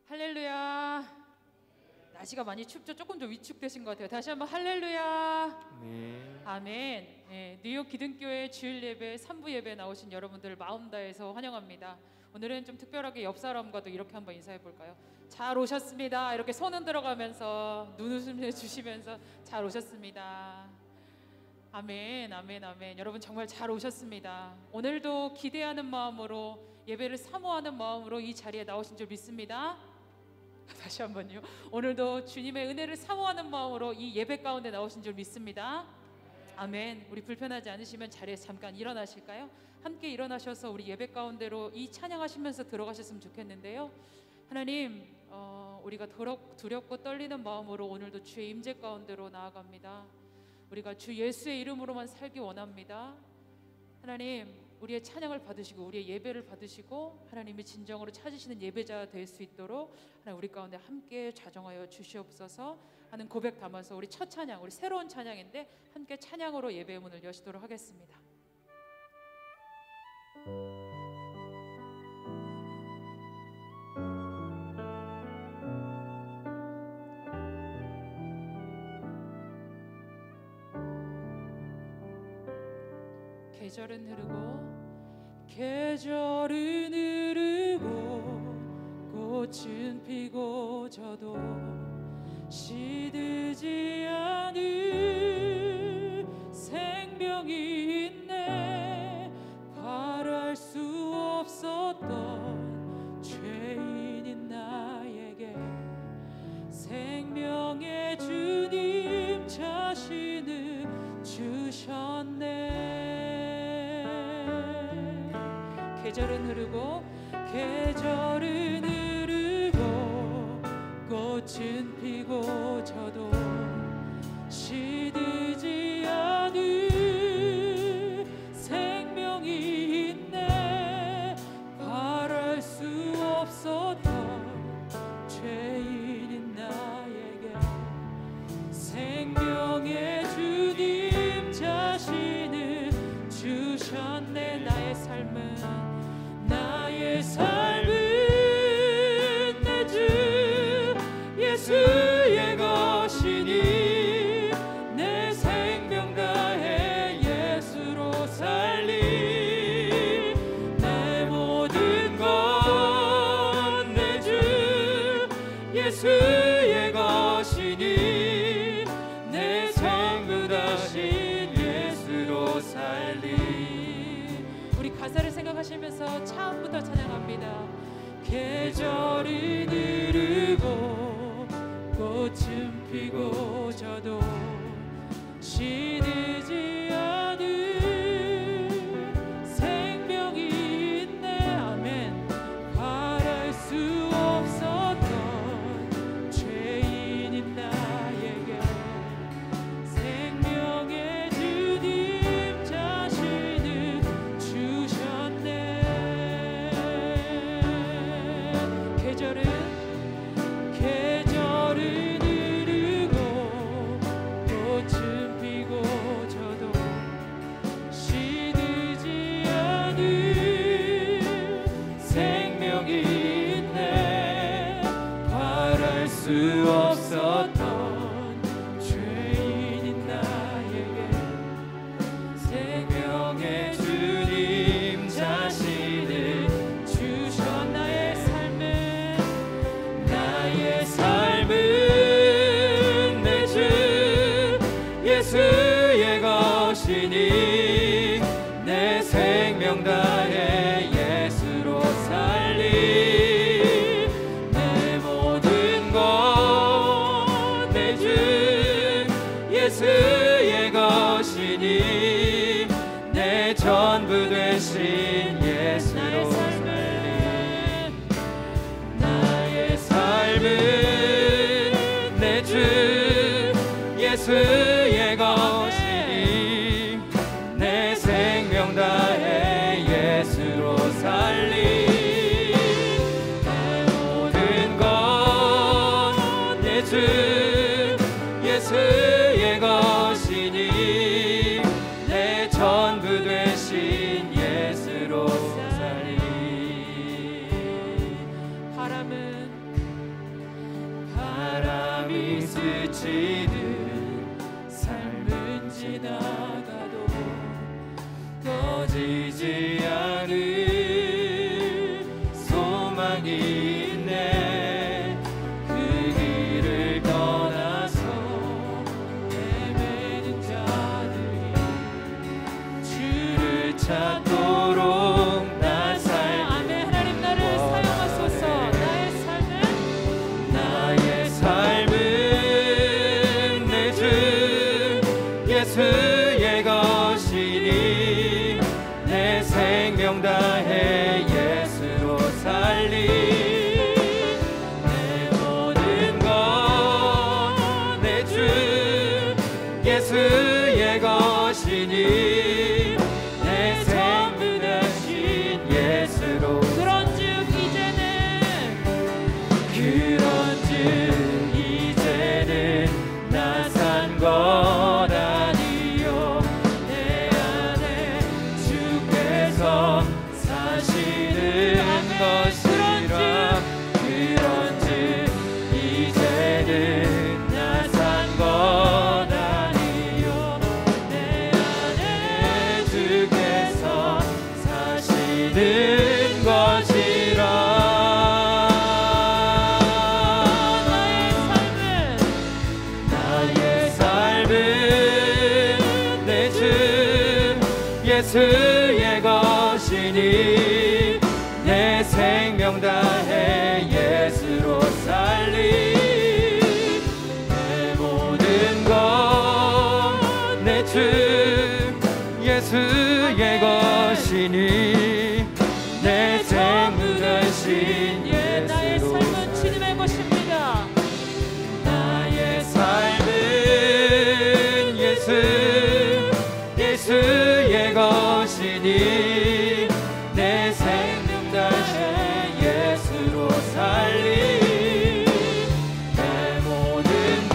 할렐루야. 날씨가 많이 춥죠? 조금 더 위축되신 것 같아요. 다시 한번 할렐루야. 네. 아멘. 네, 뉴욕 기든교회 주일 예배 3부 예배 나오신 여러분들 마음 다해서 환영합니다. 오늘은 좀 특별하게 옆 사람과도 이렇게 한번 인사해 볼까요? 잘 오셨습니다. 이렇게 손 흔들어가면서 눈웃음 해주시면서 잘 오셨습니다. 아멘, 아멘, 아멘. 여러분 정말 잘 오셨습니다. 오늘도 기대하는 마음으로, 예배를 사모하는 마음으로 이 자리에 나오신 줄 믿습니다. 다시 한번요. 오늘도 주님의 은혜를 사모하는 마음으로 이 예배 가운데 나오신 줄 믿습니다. 아멘. 우리 불편하지 않으시면 자리에서 잠깐 일어나실까요? 함께 일어나셔서 우리 예배 가운데로 이 찬양하시면서 들어가셨으면 좋겠는데요. 하나님, 우리가 두렵고 떨리는 마음으로 오늘도 주의 임재 가운데로 나아갑니다. 우리가 주 예수의 이름으로만 살기 원합니다. 하나님, 우리의 찬양을 받으시고 우리의 예배를 받으시고 하나님이 진정으로 찾으시는 예배자 될 수 있도록 하나님 우리 가운데 함께 좌정하여 주시옵소서 하는 고백 담아서 우리 첫 찬양, 우리 새로운 찬양인데 함께 찬양으로 예배의 문을 여시도록 하겠습니다. 계절은 흐르고 꽃은 피고 져도 시들지 않을 생명이 있네. 바랄 수 없었던 죄인인 나에게 생명의 주님 자신을 주셨네. 계절은 흐르고 꽃은 피고 져도 시들지 않을 생명이 있네. 바랄 수 없었던 죄인인 나에게 생명의 주님 자신을 주셨네. 나의 삶은 내 주 예수의 것이니 내 생명 다해 예수로 살리. 내 모든 것 내 주 예수의 것이니 내 전부 다신 예수로 살리. 우리 가사를 생각하시면서 처음부터 찬양합니다. 계절이 흐르고 꽃은 피고 져도 시들지 않을 생명이 있네. 아멘. 바랄 수 없었던 죄인인 나에게 생명의 주님 자신을 주셨네. 계절은 흐르고 꽃은 피고 져도 시들지 않을 생명이 있네. 바랄 수 없었던 죄인인 나에게 생명의 주님 자신을 주셨. 삶은 내 주 예수의 것이니 내 생명 다해 예수로 살리. 내 모든 것 내 주 예수의 것이니 내 전부 되신 예수로 살리. 나의 삶은 내 주 예수의 것이니 내 생명 다해 예수로 살리. 내 모든 것 내 주 예수의 것이니 내 전부 되신 예수로 살리. 바람은 넘치는 삶은 지나가도 꺼지지 않을 소망이 있네. 그 길을 떠나서 헤매는 자들이 주를 찾도록 나 삶을 아멘. 하나님 나를 사용하소서. 나의 삶은 내 주 예수의 것이니 내 생명 다해 예수로 살리. 내 모든 것 내 주 예수의 것이니 내 생명 대신 예수로. 그런즉 이제는 나 산 것 아니요 내 안에 주께서 사시는 것이라. 그런즉 이제는 나 산 것 아니요 내 안에 주께서 사시는 것이라. 예수의 것이니 내 생명 다해 예수로 살리. 내 모든 것 내 주 예수의 것이니 내 생명 대신 나의 예수로. 삶은 주님의 것입니다. 나의 삶은 예수의 것이니 내 생명 다해 예수로 살리. 내 모든 것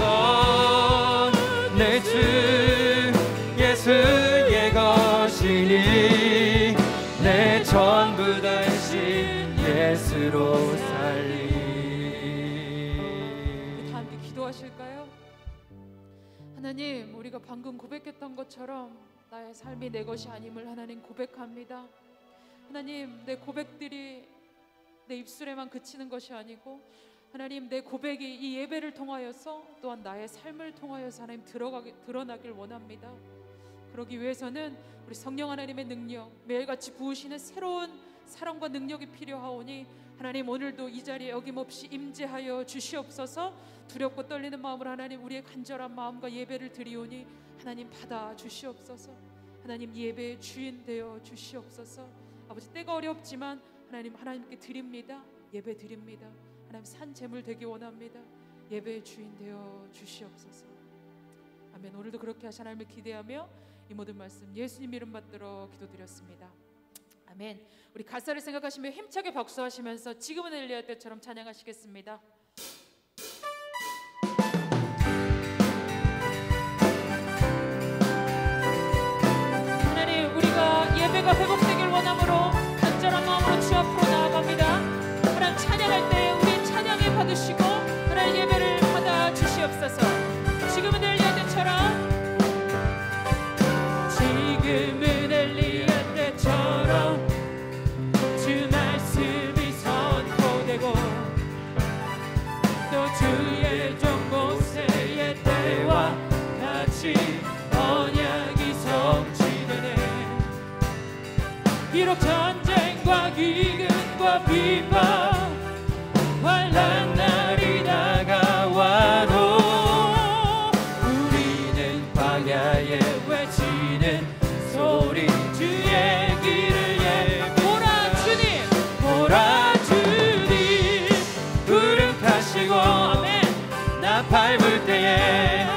내 주 예수의 것이니 내 전부 다신 예수로 살리. 다 함께 기도하실까요? 하나님, 우리가 방금 고백했던 것처럼 나의 삶이 내 것이 아님을 하나님 고백합니다. 하나님, 내 고백들이 내 입술에만 그치는 것이 아니고 하나님, 내 고백이 이 예배를 통하여서 또한 나의 삶을 통하여서 하나님 드러나길 원합니다. 그러기 위해서는 우리 성령 하나님의 능력, 매일같이 부으시는 새로운 사랑과 능력이 필요하오니 하나님, 오늘도 이 자리에 어김없이 임재하여 주시옵소서. 두렵고 떨리는 마음으로 하나님, 우리의 간절한 마음과 예배를 드리오니 하나님 받아 주시옵소서. 하나님, 예배의 주인 되어 주시옵소서. 아버지, 때가 어렵지만 하나님께 드립니다. 예배 드립니다. 하나님, 산 제물 되기 원합니다. 예배의 주인 되어 주시옵소서. 아멘. 오늘도 그렇게 하시 하나님을 기대하며 이 모든 말씀 예수님 이름 받들어 기도드렸습니다. 아멘. 우리 가사를 생각하시며 힘차게 박수하시면서 지금은 엘리야 때처럼 찬양하시겠습니다. 하나님, 우리가 예배가 회복되길 원함으로 간절한 마음으로 주 앞으로 나아갑니다. 하나님, 찬양할 때 우리 찬양에 받으시고 하나님 예배를 받아 주시옵소서. 지금은 엘리야 때처럼, 지금은 엘리야 때처럼 주 말씀이 선포되고 또 주의 종 모세의 때와 같이 언약이 성취되네. 비록 전쟁과 기근과 비방 환난 날이 다가와도 우리는 광야에 외치는 소리 주의 길을 오라 주님, 오라 주님 구름 타시고 아멘. 나 밟을 때에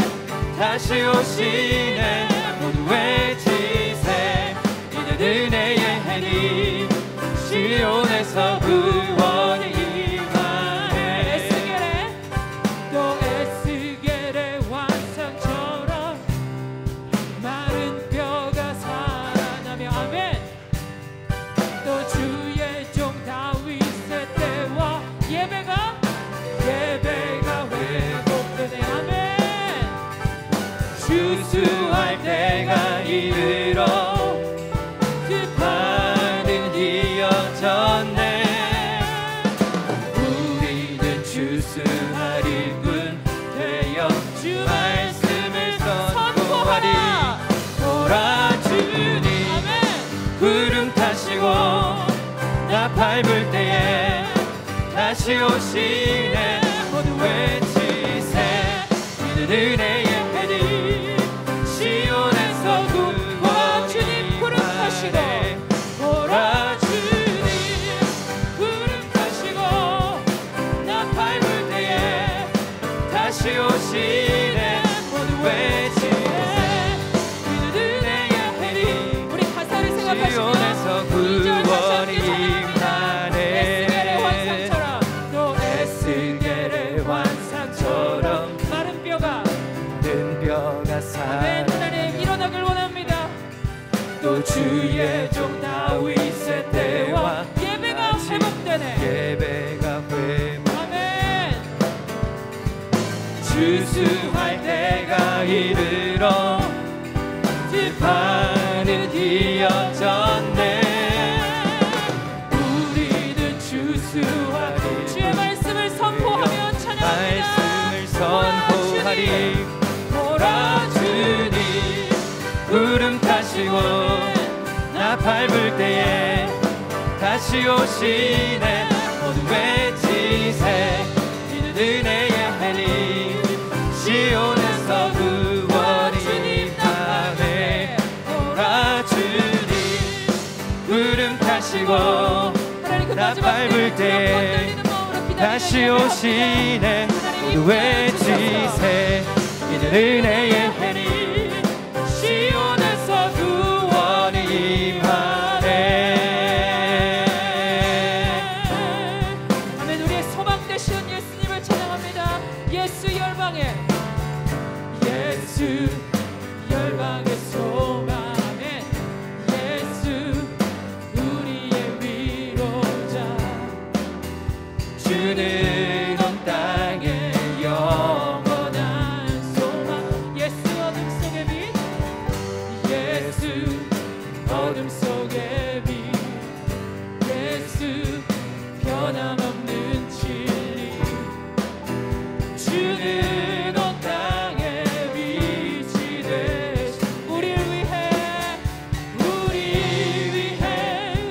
다시 오시네. 모두 외치세 이는 은혜의 해니 시온에서 구원이 임하네. 에스겔의 또 에스겔의 완성처럼 마른 뼈가 살아나며 아멘. 또 주의 종 다윗의 때와 예배가 회복되네. 아멘. 구름 타시고 나 밟을 때에 다시 오시네. 모두 외치세 이는 은혜의 해리 시온에서 구원 주님 구름 타시고 오라 주님 구름 타시고 나 밟을 때에 다시 오시네. 모두 외치세 이는 은혜의 해리 우리 가사를 생각하시면 시온에서 구원이 임하네. 또 에스겔의 환상처럼 마른 뼈가 살아 하나님 일어나길 원합니다. 또 주의 종 다윗의 때와 예배가 회복되네. 예배가 회복 아멘. 주수할 때가 이르러 들판은 휘어졌네. 우리는 주수하리 주의 말씀을 선포하며 찬양합니다. 말씀을 선포하리. 오라 주님 구름 타시고 나 밟을 때에 다시 오시네. 모두 외치세 이는 은혜의 해리 시온에서 구원이 임하네. 오라 주님 구름 타시고 나 밟을 때에 다시 오시네. 모두 외치세 이는 은혜의 해리 시온에서 구원이 임하네. 아멘. 우리의 소망 되신 예수님을 찬양합니다. 예수 열방에 예수 열방의 소망. 아멘. 예수 우리의 위로자. 주는 온 땅에 영원한 소망. 예수 어둠 속의 빛. 예수 어둠 속의 빛. 예수 변함없는 진리. 주는 온 땅에 빛이 되신 우리를 위해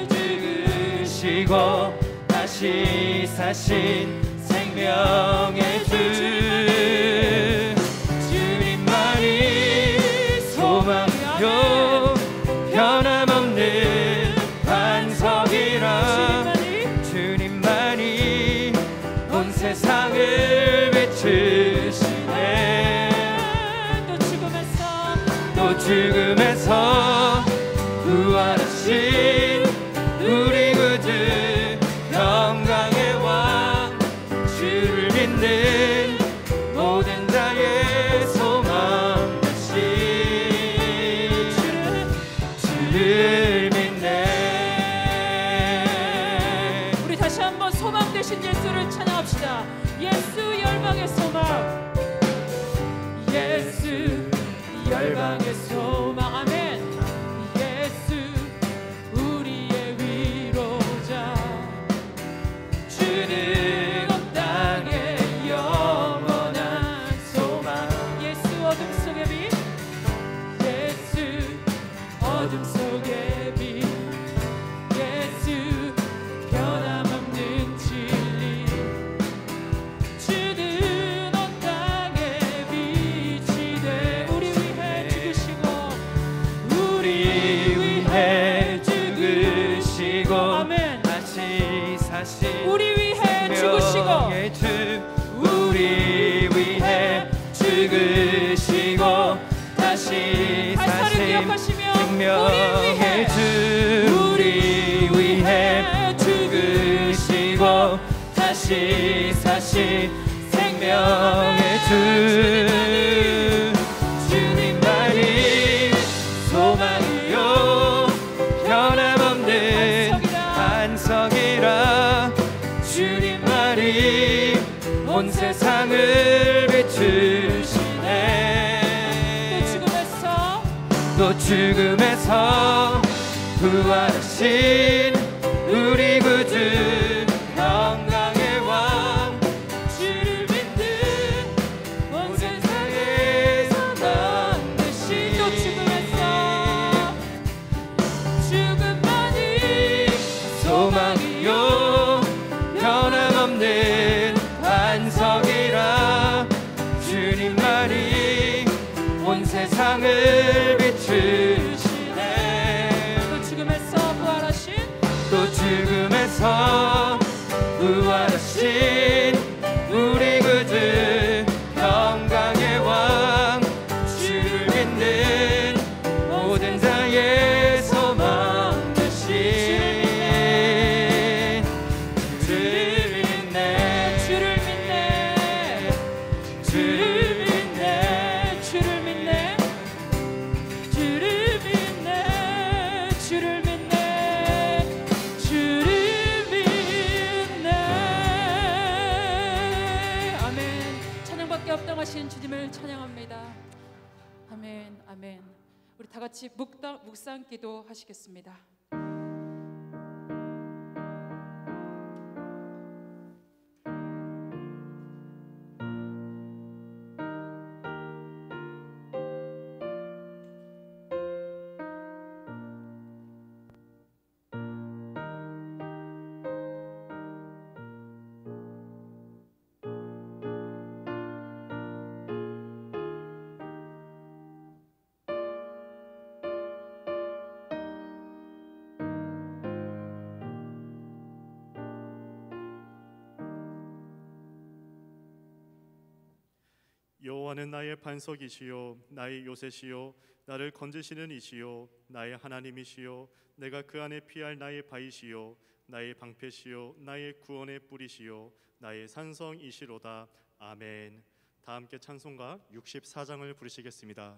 죽으시고 다시 사신 생명의 주 주님만이 소망이요 변함없는 반석이라. 주님만이 온 세상을 비추시네. 또 죽음에서 부활하신 우리 구주 영광의 왕 주를 믿는 모든 자의 소망 되신 주를 믿네. 우리 다시 한번 소망 되신 예수를 찬양합시다. 예수 열방의 소망. 예수 열방의 소망. 아멘. 예수 우리의 위로자. 주는 온 땅에 영원한 소망. 예수 어둠 속의 빛. 예수 어둠 속의 빛. 예수 변함없는 진리. 주는 온 땅에 빛이 돼 우리 위해 죽으시고 우리 위해 죽으시고 아멘. 다시 사신 우리 위해 죽으시고 생명의 주 우리 위해 죽으시고 다시 발사를 사신 기억하시며 생명의 주 우리 위해 죽으시고 다시 사신 생명의 주 주님만이 소망이요 변함없는 반석이라. 주님만이 온 세상을 비추시네. 또 죽음에서 부활하신 우리 구주 영광의 왕 주를 믿는 온 세상의 소망 되신. 또 죽음에서 죽음만 죽음에서 부활하신 우리 구주 평강의 왕 주를 믿는 모든 자의 소망 되신 주를 믿네 주를 믿네 주를 믿네 주를 믿네 주를 믿네 주를 믿네 주를 믿네. 아멘. 찬양밖에 합당하신 주님을 찬양합니다. 아멘 아멘. 우리 다 같이 묵상 기도 하시겠습니다. 여호와는 나의 반석이시요 나의 요새시요 나를 건지시는 이시요 나의 하나님이시요 내가 그 안에 피할 나의 바위시요 나의 방패시요 나의 구원의 뿌리시요 나의 산성이시로다. 아멘. 다 함께 찬송가 64장을 부르시겠습니다.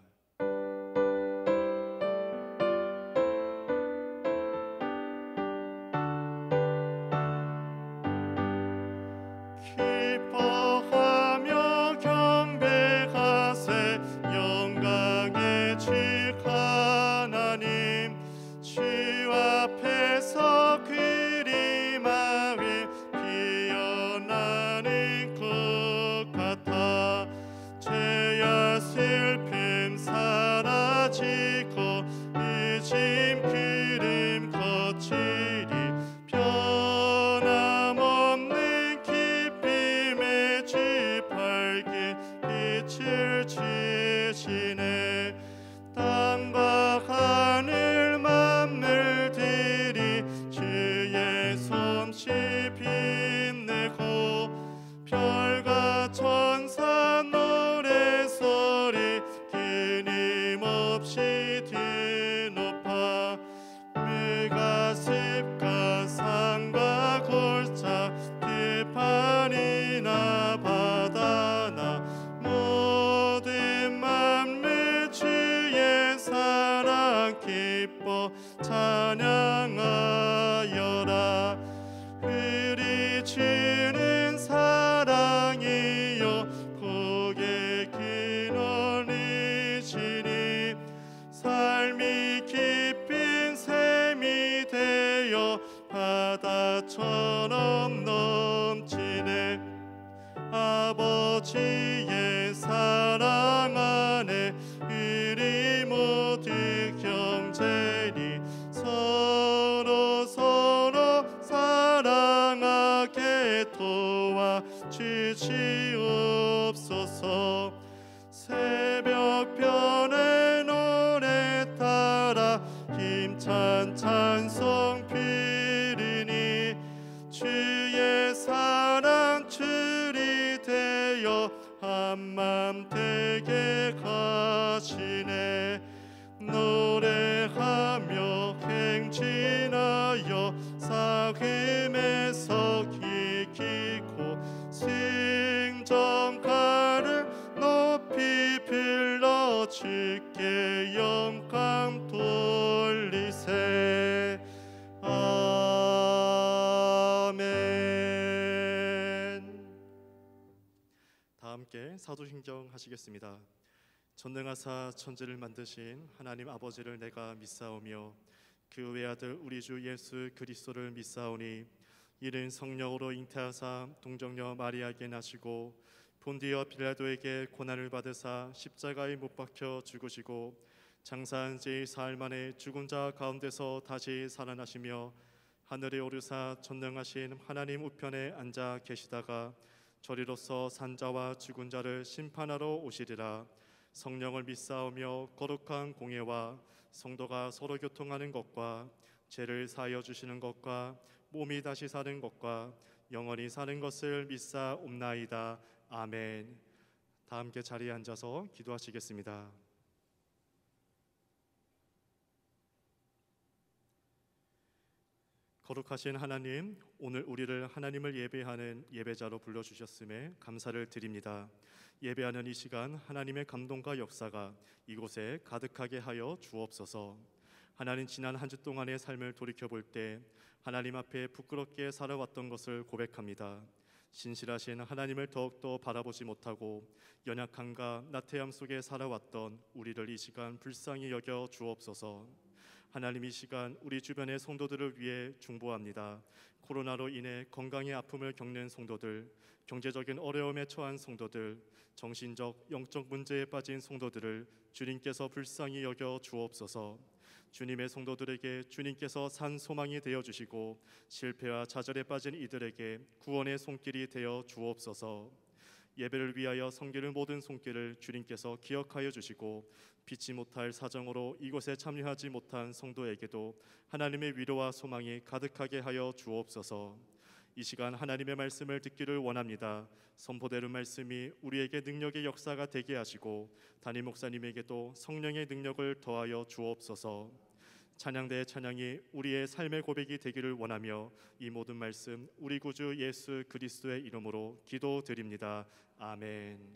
찬양하여라. 흐리치는 사랑이요 고개 기너리시니 삶이 깊은 샘이 되어 바다처럼 넘치네. 아버지의 사랑 안에 우리 모두 형제니 서로 사랑하게 도와주시옵소서. 새벽별의 노래 따라 힘찬 찬송 비리니 주의 사랑 줄이 되어 한맘 되게 가시네. 노래하며 행진하여 사귐에서 기기고 승정가를 높이 불러 주께 영광 돌리세. 아멘. 다 함께 사도신경 하시겠습니다. 전능하사 천지를 만드신 하나님 아버지를 내가 믿사오며 그 외아들 우리 주 예수 그리스도를 믿사오니 이는 성령으로 잉태하사 동정녀 마리아에게 나시고 본디어 빌라도에게 고난을 받으사 십자가에 못 박혀 죽으시고 장사한 지 사흘 만에 죽은 자 가운데서 다시 살아나시며 하늘에 오르사 전능하신 하나님 우편에 앉아 계시다가 저리로서 산자와 죽은 자를 심판하러 오시리라. 성령을 믿사오며 거룩한 공예와 성도가 서로 교통하는 것과 죄를 사하여 주시는 것과 몸이 다시 사는 것과 영원히 사는 것을 믿사옵나이다. 아멘. 다 함께 자리에 앉아서 기도하시겠습니다. 거룩하신 하나님, 오늘 우리를 하나님을 예배하는 예배자로 불러주셨음에 감사를 드립니다. 예배하는 이 시간 하나님의 감동과 역사가 이곳에 가득하게 하여 주옵소서. 하나님, 지난 한 주 동안의 삶을 돌이켜볼 때 하나님 앞에 부끄럽게 살아왔던 것을 고백합니다. 신실하신 하나님을 더욱더 바라보지 못하고 연약함과 나태함 속에 살아왔던 우리를 이 시간 불쌍히 여겨 주옵소서. 하나님, 이 시간 우리 주변의 성도들을 위해 중보합니다. 코로나로 인해 건강의 아픔을 겪는 성도들, 경제적인 어려움에 처한 성도들, 정신적, 영적 문제에 빠진 성도들을 주님께서 불쌍히 여겨 주옵소서. 주님의 성도들에게 주님께서 산 소망이 되어 주시고 실패와 좌절에 빠진 이들에게 구원의 손길이 되어 주옵소서. 예배를 위하여 섬기는 모든 손길을 주님께서 기억하여 주시고 빛지 못할 사정으로 이곳에 참여하지 못한 성도에게도 하나님의 위로와 소망이 가득하게 하여 주옵소서. 이 시간 하나님의 말씀을 듣기를 원합니다. 선포되는 말씀이 우리에게 능력의 역사가 되게 하시고 담임 목사님에게도 성령의 능력을 더하여 주옵소서. 찬양대의 찬양이 우리의 삶의 고백이 되기를 원하며 이 모든 말씀 우리 구주 예수 그리스도의 이름으로 기도드립니다. 아멘.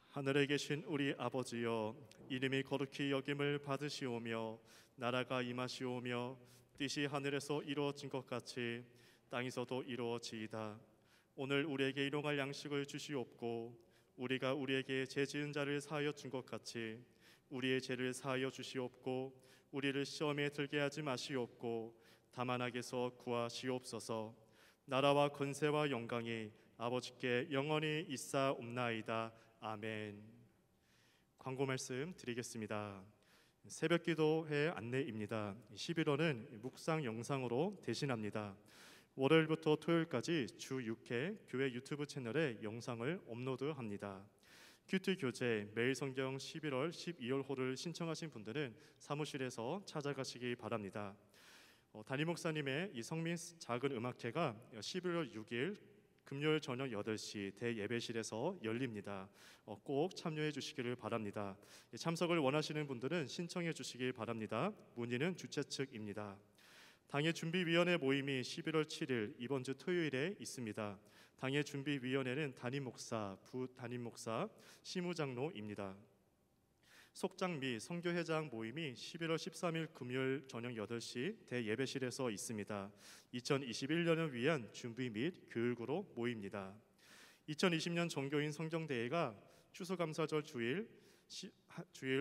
하늘에 계신 우리 아버지여, 이름이 거룩히 여김을 받으시오며 나라가 임하시오며 뜻이 하늘에서 이루어진 것 같이 땅에서도 이루어지이다. 오늘 우리에게 일용할 양식을 주시옵고 우리가 우리에게 죄 지은 자를 사하여 준 것 같이 우리의 죄를 사하여 주시옵고 우리를 시험에 들게 하지 마시옵고 다만 악에서 구하시옵소서. 나라와 권세와 영광이 아버지께 영원히 있사옵나이다. 아멘. 광고 말씀 드리겠습니다. 새벽기도회 안내입니다. 11월은 묵상 영상으로 대신합니다. 월요일부터 토요일까지 주 6회 교회 유튜브 채널에 영상을 업로드합니다. 큐티 교재 매일 성경 11월 12월호를 신청하신 분들은 사무실에서 찾아가시기 바랍니다. 담임 목사님의 이 성민 작은 음악회가 11월 6일 금요일 저녁 8시 대예배실에서 열립니다. 꼭 참여해 주시기를 바랍니다. 참석을 원하시는 분들은 신청해 주시기 바랍니다. 문의는 주최 측입니다. 당회 준비위원회 모임이 11월 7일 이번 주 토요일에 있습니다. 당회 준비위원회는 담임 목사, 부담임 목사, 시무장로입니다. 속장 및 선교회장 모임이 11월 13일 금요일 저녁 8시 대예배실에서 있습니다. 2021년을 위한 준비 및 교육으로 모입니다. 2020년 종교인 성경대회가 추수감사절 주일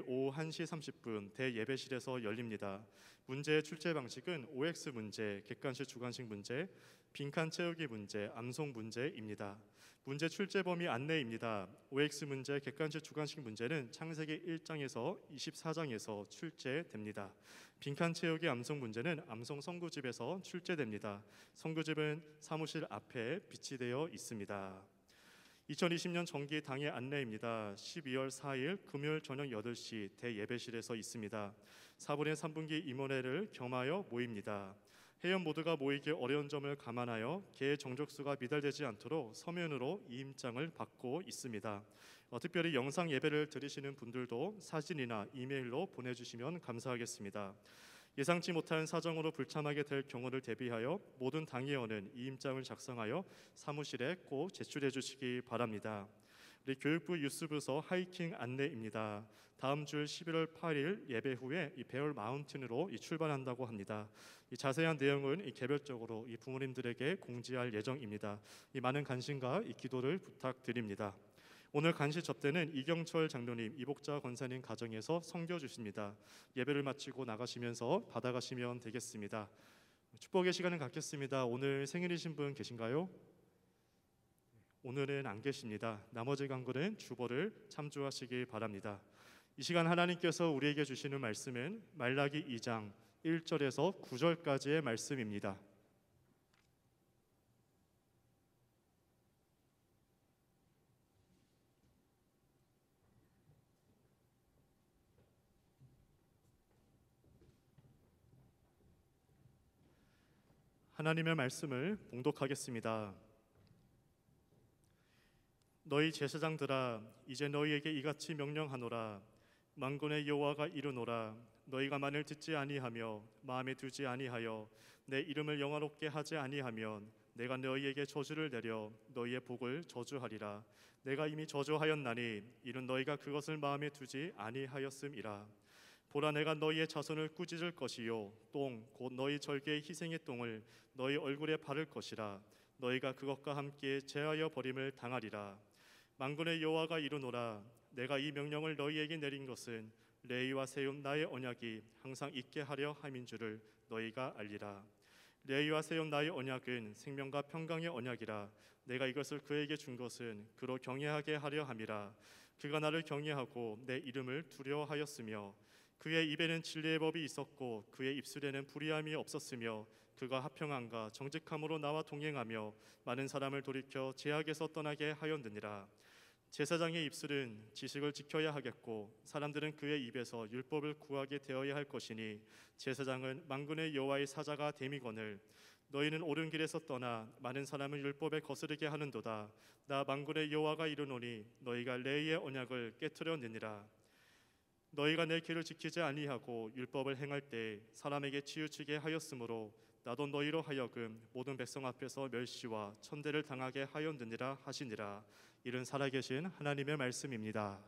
오후 1시 30분 대예배실에서 열립니다. 문제의 출제 방식은 OX 문제, 객관식 주관식 문제, 빈칸 채우기 문제, 암송 문제입니다. 문제 출제 범위 안내입니다. OX 문제, 객관식 주관식 문제는 창세기 1장에서 24장에서 출제됩니다. 빈칸 채우기 암송 문제는 암송 선구집에서 출제됩니다. 선구집은 사무실 앞에 비치되어 있습니다. 2020년 정기 당회 안내입니다. 12월 4일 금요일 저녁 8시 대예배실에서 있습니다. 4분의 3분기 임원회를 겸하여 모입니다. 회원 모두가 모이기 어려운 점을 감안하여 개의 정족수가 미달되지 않도록 서면으로 이임장을 받고 있습니다. 특별히 영상 예배를 드리시는 분들도 사진이나 이메일로 보내주시면 감사하겠습니다. 예상치 못한 사정으로 불참하게 될 경우를 대비하여 모든 당회원은 이임장을 작성하여 사무실에 꼭 제출해 주시기 바랍니다. 우리 교육부 유스부서 하이킹 안내입니다. 다음 주 11월 8일 예배 후에 이 베어 마운틴으로 출발한다고 합니다. 이 자세한 내용은 개별적으로 이 부모님들에게 공지할 예정입니다. 이 많은 관심과 이 기도를 부탁드립니다. 오늘 간식 접대는 이경철 장로님, 이복자 권사님 가정에서 섬겨 주십니다. 예배를 마치고 나가시면서 받아가시면 되겠습니다. 축복의 시간을 갖겠습니다. 오늘 생일이신 분 계신가요? 오늘은 안 계십니다. 나머지 강구는 주보를 참조하시기 바랍니다. 이 시간 하나님께서 우리에게 주시는 말씀은 말라기 2장 1절에서 9절까지의 말씀입니다. 하나님의 말씀을 봉독하겠습니다. 너희 제사장들아, 이제 너희에게 이같이 명령하노라. 만군의 여호와가 이르노라. 너희가 만일 듣지 아니하며 마음에 두지 아니하여 내 이름을 영화롭게 하지 아니하면 내가 너희에게 저주를 내려 너희의 복을 저주하리라. 내가 이미 저주하였나니 이는 너희가 그것을 마음에 두지 아니하였음이라. 보라, 내가 너희의 자손을 꾸짖을 것이요 똥 곧 너희 절개의 희생의 똥을 너희 얼굴에 바를 것이라. 너희가 그것과 함께 제하여 버림을 당하리라. 만군의 여호와가 이르노라. 내가 이 명령을 너희에게 내린 것은 레위와 세움 나의 언약이 항상 있게 하려 함인 줄을 너희가 알리라. 레위와 세움 나의 언약은 생명과 평강의 언약이라. 내가 이것을 그에게 준 것은 그로 경외하게 하려 함이라. 그가 나를 경외하고 내 이름을 두려워하였으며 그의 입에는 진리의 법이 있었고 그의 입술에는 불의함이 없었으며 그가 합평함과 정직함으로 나와 동행하며 많은 사람을 돌이켜 죄악에서 떠나게 하였느니라. 제사장의 입술은 지식을 지켜야 하겠고 사람들은 그의 입에서 율법을 구하게 되어야 할 것이니 제사장은 만군의 여호와의 사자가 됨이거늘. 너희는 옳은 길에서 떠나 많은 사람을 율법에 거스르게 하는도다. 나 만군의 여호와가 이르노니 너희가 레위의 언약을 깨트렸느니라. 너희가 내 길을 지키지 아니하고 율법을 행할 때 사람에게 치우치게 하였으므로 나도 너희로 하여금 모든 백성 앞에서 멸시와 천대를 당하게 하였느니라 하시니라. 이는 살아계신 하나님의 말씀입니다.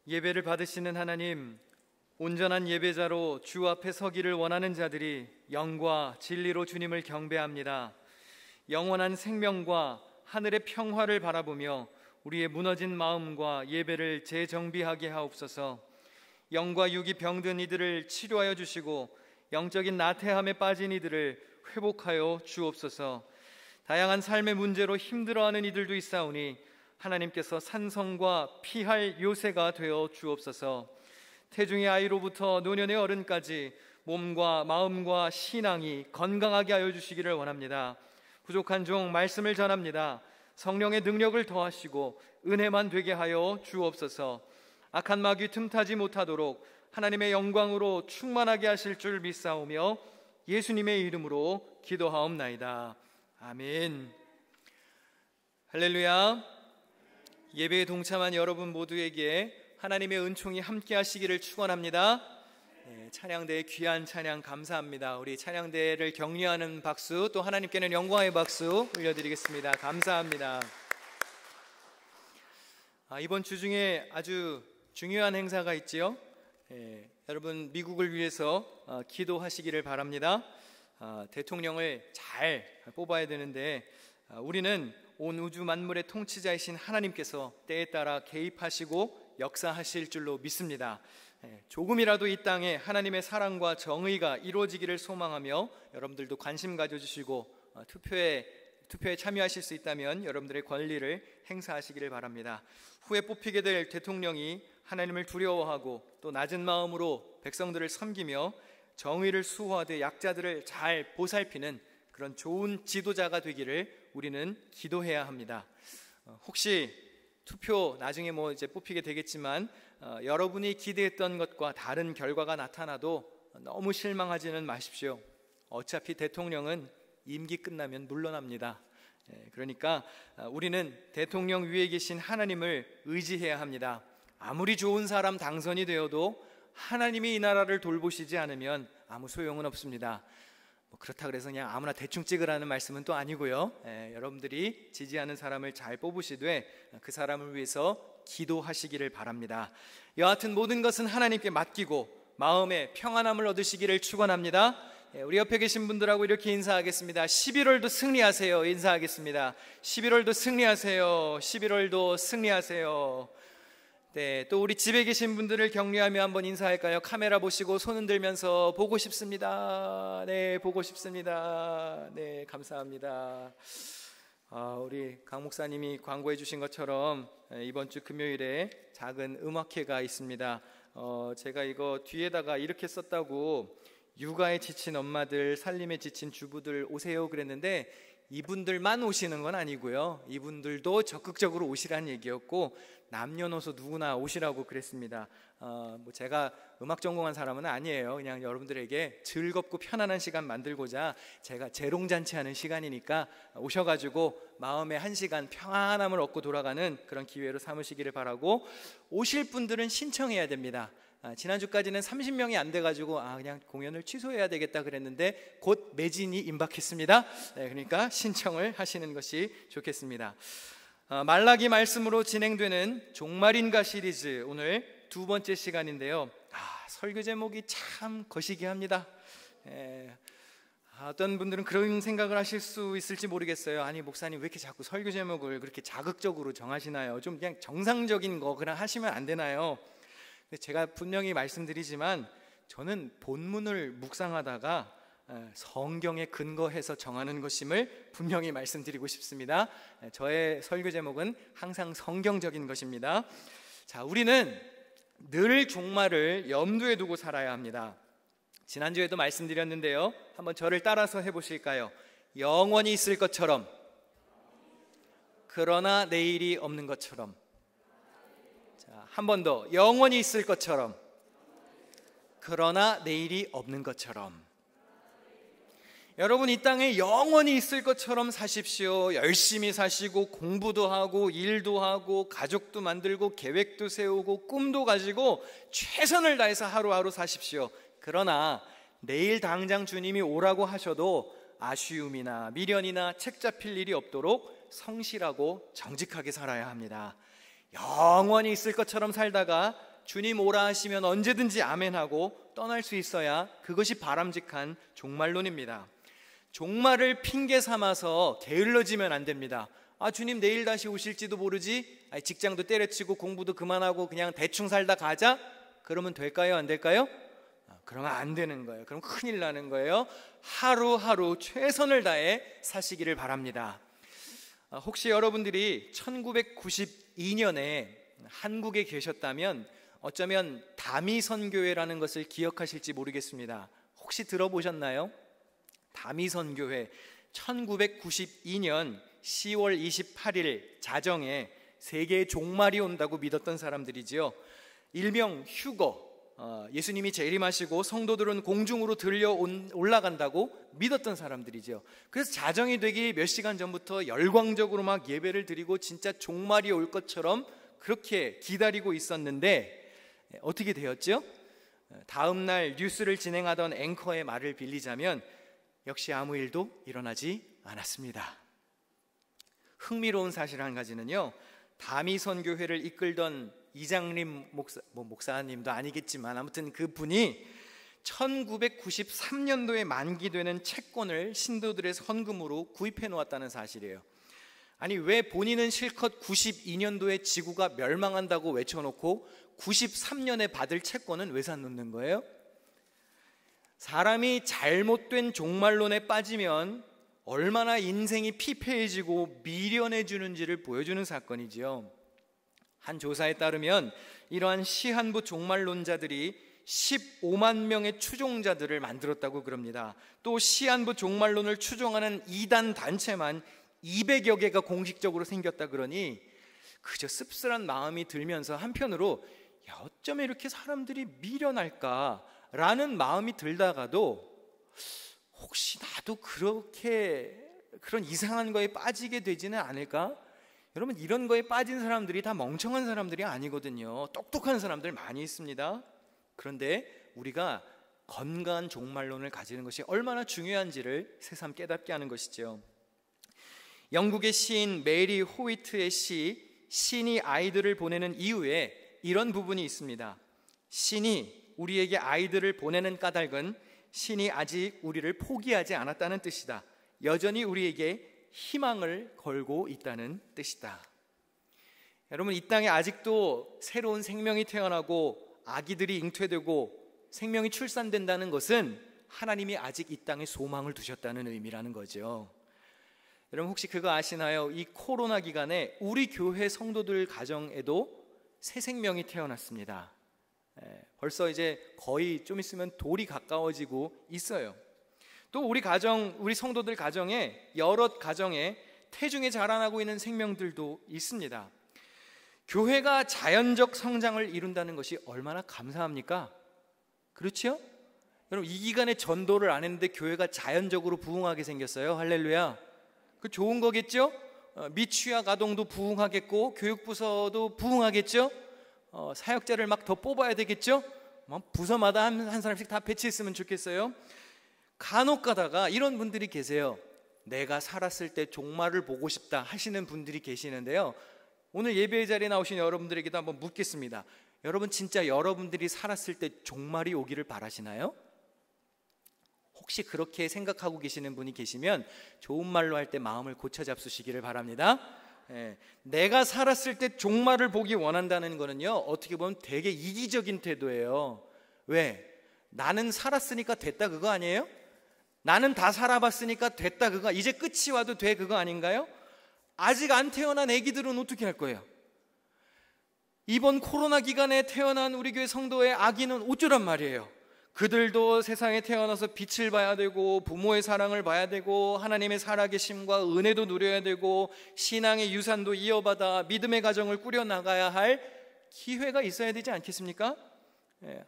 예배를 받으시는 하나님, 온전한 예배자로 주 앞에 서기를 원하는 자들이 영과 진리로 주님을 경배합니다. 영원한 생명과 하늘의 평화를 바라보며 우리의 무너진 마음과 예배를 재정비하게 하옵소서. 영과 육이 병든 이들을 치료하여 주시고 영적인 나태함에 빠진 이들을 회복하여 주옵소서. 다양한 삶의 문제로 힘들어하는 이들도 있사오니 하나님께서 산성과 피할 요새가 되어 주옵소서. 태중의 아이로부터 노년의 어른까지 몸과 마음과 신앙이 건강하게 하여 주시기를 원합니다. 부족한 종 말씀을 전합니다. 성령의 능력을 더하시고 은혜만 되게 하여 주옵소서. 악한 마귀 틈타지 못하도록 하나님의 영광으로 충만하게 하실 줄 믿사오며 예수님의 이름으로 기도하옵나이다. 아멘. 할렐루야. 예배에 동참한 여러분 모두에게 하나님의 은총이 함께 하시기를 축원합니다. 찬양대의 귀한 찬양 감사합니다. 우리 찬양대를 격려하는 박수, 또 하나님께는 영광의 박수 올려드리겠습니다. 감사합니다. 이번 주 중에 아주 중요한 행사가 있지요. 여러분 미국을 위해서 기도하시기를 바랍니다. 대통령을 잘 뽑아야 되는데 우리는 온 우주 만물의 통치자이신 하나님께서 때에 따라 개입하시고 역사하실 줄로 믿습니다. 조금이라도 이 땅에 하나님의 사랑과 정의가 이루어지기를 소망하며 여러분들도 관심 가져주시고 투표에 참여하실 수 있다면 여러분들의 권리를 행사하시기를 바랍니다. 후에 뽑히게 될 대통령이 하나님을 두려워하고 또 낮은 마음으로 백성들을 섬기며 정의를 수호하되 약자들을 잘 보살피는 그런 좋은 지도자가 되기를 우리는 기도해야 합니다. 혹시 투표 나중에 이제 뽑히게 되겠지만 여러분이 기대했던 것과 다른 결과가 나타나도 너무 실망하지는 마십시오. 어차피 대통령은 임기 끝나면 물러납니다. 그러니까 우리는 대통령 위에 계신 하나님을 의지해야 합니다. 아무리 좋은 사람 당선이 되어도 하나님이 이 나라를 돌보시지 않으면 아무 소용은 없습니다. 그렇다 그래서 그냥 아무나 대충 찍으라는 말씀은 또 아니고요. 여러분들이 지지하는 사람을 잘 뽑으시되 그 사람을 위해서 기도하시기를 바랍니다. 여하튼 모든 것은 하나님께 맡기고 마음의 평안함을 얻으시기를 축원합니다. 우리 옆에 계신 분들하고 이렇게 인사하겠습니다. 11월도 승리하세요. 인사하겠습니다. 11월도 승리하세요. 11월도 승리하세요. 네, 또 우리 집에 계신 분들을 격려하며 한번 인사할까요? 카메라 보시고 손 흔들면서 보고 싶습니다. 네, 보고 싶습니다. 네, 감사합니다. 우리 강 목사님이 광고해 주신 것처럼 이번 주 금요일에 작은 음악회가 있습니다. 제가 이거 뒤에다가 이렇게 썼다고 육아에 지친 엄마들, 살림에 지친 주부들 오세요 그랬는데 이분들만 오시는 건 아니고요. 이분들도 적극적으로 오시라는 얘기였고 남녀노소 누구나 오시라고 그랬습니다. 제가 음악 전공한 사람은 아니에요. 그냥 여러분들에게 즐겁고 편안한 시간 만들고자 제가 재롱잔치하는 시간이니까 오셔가지고 마음의 한 시간 평안함을 얻고 돌아가는 그런 기회로 삼으시기를 바라고, 오실 분들은 신청해야 됩니다. 지난주까지는 30명이 안 돼가지고 그냥 공연을 취소해야 되겠다 그랬는데 곧 매진이 임박했습니다. 그러니까 신청을 하시는 것이 좋겠습니다. 말라기 말씀으로 진행되는 종말인가 시리즈 오늘 두 번째 시간인데요. 설교 제목이 참 거시기 합니다. 어떤 분들은 그런 생각을 하실 수 있을지 모르겠어요. 아니 목사님 왜 이렇게 자꾸 설교 제목을 그렇게 자극적으로 정하시나요? 좀 그냥 정상적인 거 그냥 하시면 안 되나요? 제가 분명히 말씀드리지만 저는 본문을 묵상하다가 성경에 근거해서 정하는 것임을 분명히 말씀드리고 싶습니다. 저의 설교 제목은 항상 성경적인 것입니다. 자, 우리는 늘 종말을 염두에 두고 살아야 합니다. 지난주에도 말씀드렸는데요. 한번 저를 따라서 해보실까요? 영원히 있을 것처럼, 그러나 내일이 없는 것처럼. 한 번 더, 영원히 있을 것처럼, 그러나 내일이 없는 것처럼. 여러분 이 땅에 영원히 있을 것처럼 사십시오. 열심히 사시고 공부도 하고 일도 하고 가족도 만들고 계획도 세우고 꿈도 가지고 최선을 다해서 하루하루 사십시오. 그러나 내일 당장 주님이 오라고 하셔도 아쉬움이나 미련이나 책 잡힐 일이 없도록 성실하고 정직하게 살아야 합니다. 영원히 있을 것처럼 살다가 주님 오라 하시면 언제든지 아멘하고 떠날 수 있어야 그것이 바람직한 종말론입니다. 종말을 핑계 삼아서 게을러지면 안 됩니다. 주님 내일 다시 오실지도 모르지, 직장도 때려치고 공부도 그만하고 그냥 대충 살다 가자, 그러면 될까요? 안 될까요? 그러면 안 되는 거예요. 그럼 큰일 나는 거예요. 하루하루 최선을 다해 사시기를 바랍니다. 혹시 여러분들이 1992년에 한국에 계셨다면 어쩌면 다미선교회라는 것을 기억하실지 모르겠습니다. 혹시 들어보셨나요? 다미선교회 1992년 10월 28일 자정에 세계의 종말이 온다고 믿었던 사람들이지요. 일명 휴거, 예수님이 재림하시고 성도들은 공중으로 들려 올라간다고 믿었던 사람들이죠. 그래서 자정이 되기 몇 시간 전부터 열광적으로 막 예배를 드리고 진짜 종말이 올 것처럼 그렇게 기다리고 있었는데 어떻게 되었죠? 다음 날 뉴스를 진행하던 앵커의 말을 빌리자면 역시 아무 일도 일어나지 않았습니다. 흥미로운 사실 한 가지는요, 다미선교회를 이끌던 이장림 목사님도 아니겠지만 아무튼 그분이 1993년도에 만기되는 채권을 신도들의 헌금으로 구입해 놓았다는 사실이에요. 아니, 왜 본인은 실컷 92년도에 지구가 멸망한다고 외쳐놓고 93년에 받을 채권은 왜 사놓는 거예요? 사람이 잘못된 종말론에 빠지면 얼마나 인생이 피폐해지고 미련해지는지를 보여주는 사건이지요. 한 조사에 따르면 이러한 시한부 종말론자들이 15만 명의 추종자들을 만들었다고 그럽니다. 또 시한부 종말론을 추종하는 이단 단체만 200여 개가 공식적으로 생겼다 그러니 그저 씁쓸한 마음이 들면서 한편으로 어쩜 이렇게 사람들이 미련할까라는 마음이 들다가도 혹시 나도 그런 이상한 거에 빠지게 되지는 않을까? 여러분, 이런 거에 빠진 사람들이 다 멍청한 사람들이 아니거든요. 똑똑한 사람들 많이 있습니다. 그런데 우리가 건강한 종말론을 가지는 것이 얼마나 중요한지를 새삼 깨닫게 하는 것이죠. 영국의 시인 메리 호위트의 신이 아이들을 보내는 이유에 이런 부분이 있습니다. 신이 우리에게 아이들을 보내는 까닭은 신이 아직 우리를 포기하지 않았다는 뜻이다. 여전히 우리에게 희망을 걸고 있다는 뜻이다. 여러분, 이 땅에 아직도 새로운 생명이 태어나고 아기들이 잉태되고 생명이 출산된다는 것은 하나님이 아직 이 땅에 소망을 두셨다는 의미라는 거죠. 여러분, 혹시 그거 아시나요? 이 코로나 기간에 우리 교회 성도들 가정에도 새 생명이 태어났습니다. 벌써 이제 거의 좀 있으면 돌이 가까워지고 있어요. 또 우리 성도들 가정에 여러 가정에 태중에 자라나고 있는 생명들도 있습니다. 교회가 자연적 성장을 이룬다는 것이 얼마나 감사합니까? 그렇죠? 여러분, 이 기간에 전도를 안 했는데 교회가 자연적으로 부흥하게 생겼어요. 할렐루야. 그 좋은 거겠죠? 미취학 아동도 부흥하겠고 교육부서도 부흥하겠죠? 사역자를 막 더 뽑아야 되겠죠? 부서마다 한 사람씩 다 배치했으면 좋겠어요. 간혹 가다가 이런 분들이 계세요. 내가 살았을 때 종말을 보고 싶다 하시는 분들이 계시는데요, 오늘 예배의 자리에 나오신 여러분들에게도 한번 묻겠습니다. 여러분, 진짜 여러분들이 살았을 때 종말이 오기를 바라시나요? 혹시 그렇게 생각하고 계시는 분이 계시면 좋은 말로 할 때 마음을 고쳐 잡수시기를 바랍니다. 내가 살았을 때 종말을 보기 원한다는 거는요, 어떻게 보면 되게 이기적인 태도예요. 왜? 나는 살았으니까 됐다 그거 아니에요? 나는 다 살아봤으니까 됐다 그거, 이제 끝이 와도 돼 그거 아닌가요? 아직 안 태어난 아기들은 어떻게 할 거예요? 이번 코로나 기간에 태어난 우리 교회 성도의 아기는 어쩌란 말이에요? 그들도 세상에 태어나서 빛을 봐야 되고 부모의 사랑을 봐야 되고 하나님의 살아계심과 은혜도 누려야 되고 신앙의 유산도 이어받아 믿음의 가정을 꾸려나가야 할 기회가 있어야 되지 않겠습니까?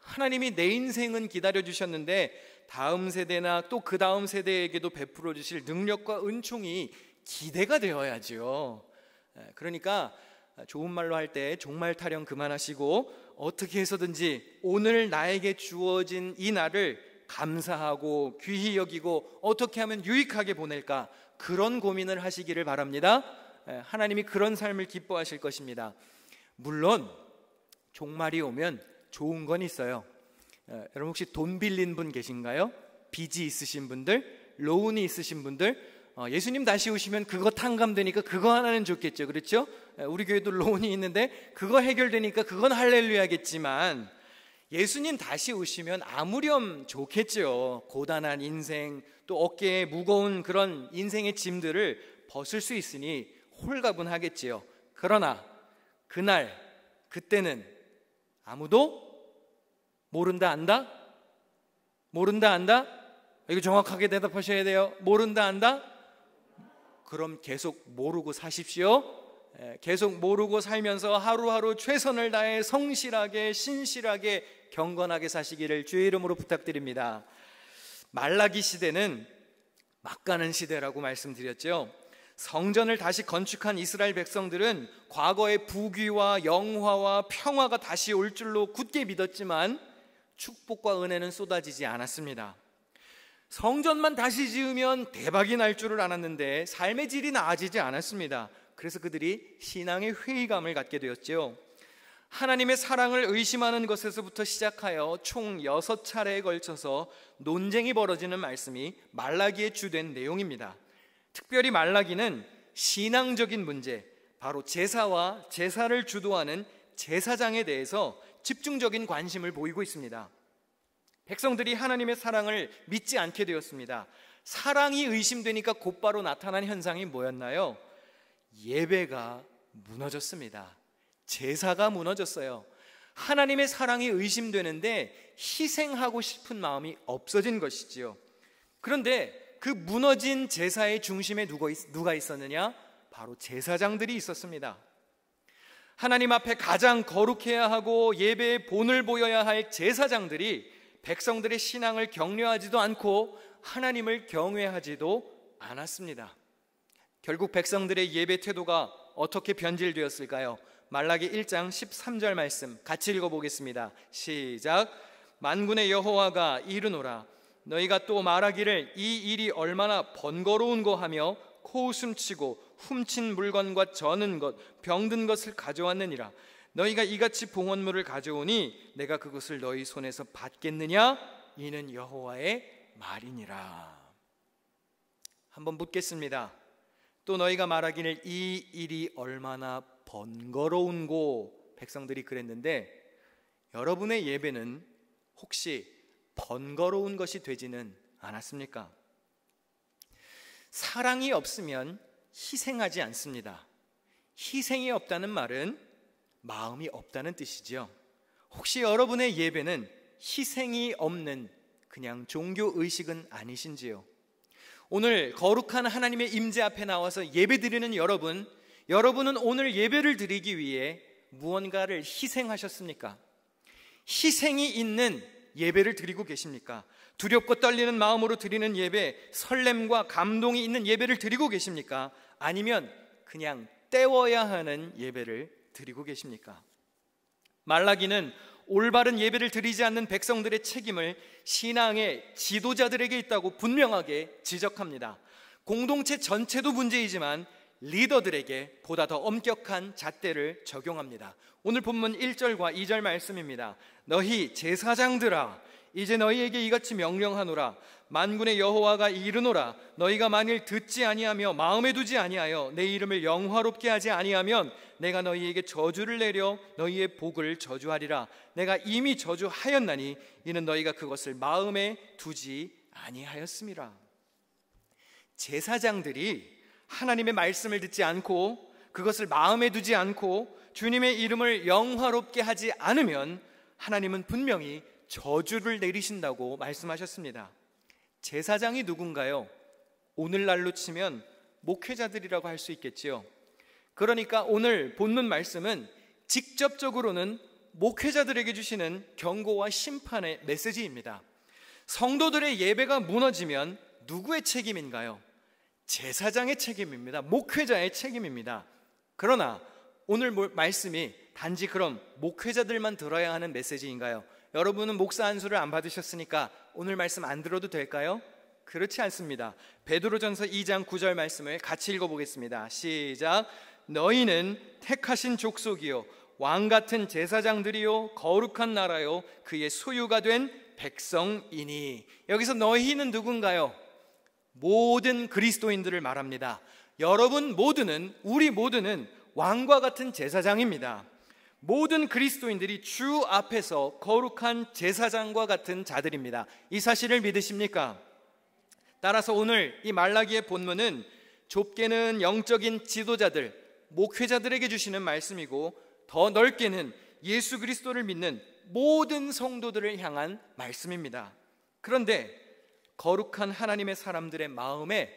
하나님이 내 인생은 기다려주셨는데 다음 세대나 또 그 다음 세대에게도 베풀어 주실 능력과 은총이 기대가 되어야죠. 그러니까 좋은 말로 할 때 종말 타령 그만하시고 어떻게 해서든지 오늘 나에게 주어진 이 날을 감사하고 귀히 여기고 어떻게 하면 유익하게 보낼까, 그런 고민을 하시기를 바랍니다. 하나님이 그런 삶을 기뻐하실 것입니다. 물론 종말이 오면 좋은 건 있어요. 여러분 혹시 돈 빌린 분 계신가요? 빚이 있으신 분들, 로운이 있으신 분들, 예수님 다시 오시면 그거 탕감되니까 그거 하나는 좋겠죠. 그렇죠? 우리 교회도 로운이 있는데 그거 해결되니까 그건 할렐루야겠지만, 예수님 다시 오시면 아무렴 좋겠죠. 고단한 인생, 또 어깨에 무거운 그런 인생의 짐들을 벗을 수 있으니 홀가분하겠지요. 그러나 그날, 그때는 아무도 모른다 안다? 모른다 안다? 이거 정확하게 대답하셔야 돼요. 모른다 안다? 그럼 계속 모르고 사십시오. 계속 모르고 살면서 하루하루 최선을 다해 성실하게, 신실하게, 경건하게 사시기를 주의 이름으로 부탁드립니다. 말라기 시대는 막가는 시대라고 말씀드렸죠. 성전을 다시 건축한 이스라엘 백성들은 과거의 부귀와 영화와 평화가 다시 올 줄로 굳게 믿었지만 축복과 은혜는 쏟아지지 않았습니다. 성전만 다시 지으면 대박이 날 줄을 알았는데 삶의 질이 나아지지 않았습니다. 그래서 그들이 신앙의 회의감을 갖게 되었죠. 하나님의 사랑을 의심하는 것에서부터 시작하여 총 6차례에 걸쳐서 논쟁이 벌어지는 말씀이 말라기의 주된 내용입니다. 특별히 말라기는 신앙적인 문제, 바로 제사와 제사를 주도하는 제사장에 대해서 집중적인 관심을 보이고 있습니다. 백성들이 하나님의 사랑을 믿지 않게 되었습니다. 사랑이 의심되니까 곧바로 나타난 현상이 뭐였나요? 예배가 무너졌습니다. 제사가 무너졌어요. 하나님의 사랑이 의심되는데 희생하고 싶은 마음이 없어진 것이지요. 그런데 그 무너진 제사의 중심에 누가 있었느냐? 바로 제사장들이 있었습니다. 하나님 앞에 가장 거룩해야 하고 예배의 본을 보여야 할 제사장들이 백성들의 신앙을 격려하지도 않고 하나님을 경외하지도 않았습니다. 결국 백성들의 예배 태도가 어떻게 변질되었을까요? 말라기 1장 13절 말씀 같이 읽어보겠습니다. 시작. 만군의 여호와가 이르노라, 너희가 또 말하기를 이 일이 얼마나 번거로운고 하며 코웃음치고 훔친 물건과 저는 것, 병든 것을 가져왔느니라. 너희가 이같이 봉헌물을 가져오니 내가 그것을 너희 손에서 받겠느냐? 이는 여호와의 말이니라. 한번 묻겠습니다. 또 너희가 말하기를 이 일이 얼마나 번거로운고, 백성들이 그랬는데 여러분의 예배는 혹시 번거로운 것이 되지는 않았습니까? 사랑이 없으면 희생하지 않습니다. 희생이 없다는 말은 마음이 없다는 뜻이죠. 혹시 여러분의 예배는 희생이 없는 그냥 종교 의식은 아니신지요? 오늘 거룩한 하나님의 임재 앞에 나와서 예배드리는 여러분은 오늘 예배를 드리기 위해 무언가를 희생하셨습니까? 희생이 있는 예배를 드리고 계십니까? 두렵고 떨리는 마음으로 드리는 예배, 설렘과 감동이 있는 예배를 드리고 계십니까? 아니면 그냥 때워야 하는 예배를 드리고 계십니까? 말라기는 올바른 예배를 드리지 않는 백성들의 책임을 신앙의 지도자들에게 있다고 분명하게 지적합니다. 공동체 전체도 문제이지만 리더들에게 보다 더 엄격한 잣대를 적용합니다. 오늘 본문 1절과 2절 말씀입니다. 너희 제사장들아, 이제 너희에게 이같이 명령하노라. 만군의 여호와가 이르노라. 너희가 만일 듣지 아니하며 마음에 두지 아니하여 내 이름을 영화롭게 하지 아니하면 내가 너희에게 저주를 내려 너희의 복을 저주하리라. 내가 이미 저주하였나니 이는 너희가 그것을 마음에 두지 아니하였음이라. 제사장들이 하나님의 말씀을 듣지 않고 그것을 마음에 두지 않고 주님의 이름을 영화롭게 하지 않으면 하나님은 분명히 저주를 내리신다고 말씀하셨습니다. 제사장이 누군가요? 오늘날로 치면 목회자들이라고 할 수 있겠지요. 그러니까 오늘 본문 말씀은 직접적으로는 목회자들에게 주시는 경고와 심판의 메시지입니다. 성도들의 예배가 무너지면 누구의 책임인가요? 제사장의 책임입니다. 목회자의 책임입니다. 그러나 오늘 말씀이 단지 그럼 목회자들만 들어야 하는 메시지인가요? 여러분은 목사 안수를 안 받으셨으니까 오늘 말씀 안 들어도 될까요? 그렇지 않습니다. 베드로전서 2장 9절 말씀을 같이 읽어보겠습니다. 시작. 너희는 택하신 족속이요 왕 같은 제사장들이요 거룩한 나라요 그의 소유가 된 백성이니. 여기서 너희는 누군가요? 모든 그리스도인들을 말합니다. 여러분 모두는, 우리 모두는 왕과 같은 제사장입니다. 모든 그리스도인들이 주 앞에서 거룩한 제사장과 같은 자들입니다. 이 사실을 믿으십니까? 따라서 오늘 이 말라기의 본문은 좁게는 영적인 지도자들, 목회자들에게 주시는 말씀이고, 더 넓게는 예수 그리스도를 믿는 모든 성도들을 향한 말씀입니다. 그런데 거룩한 하나님의 사람들의 마음에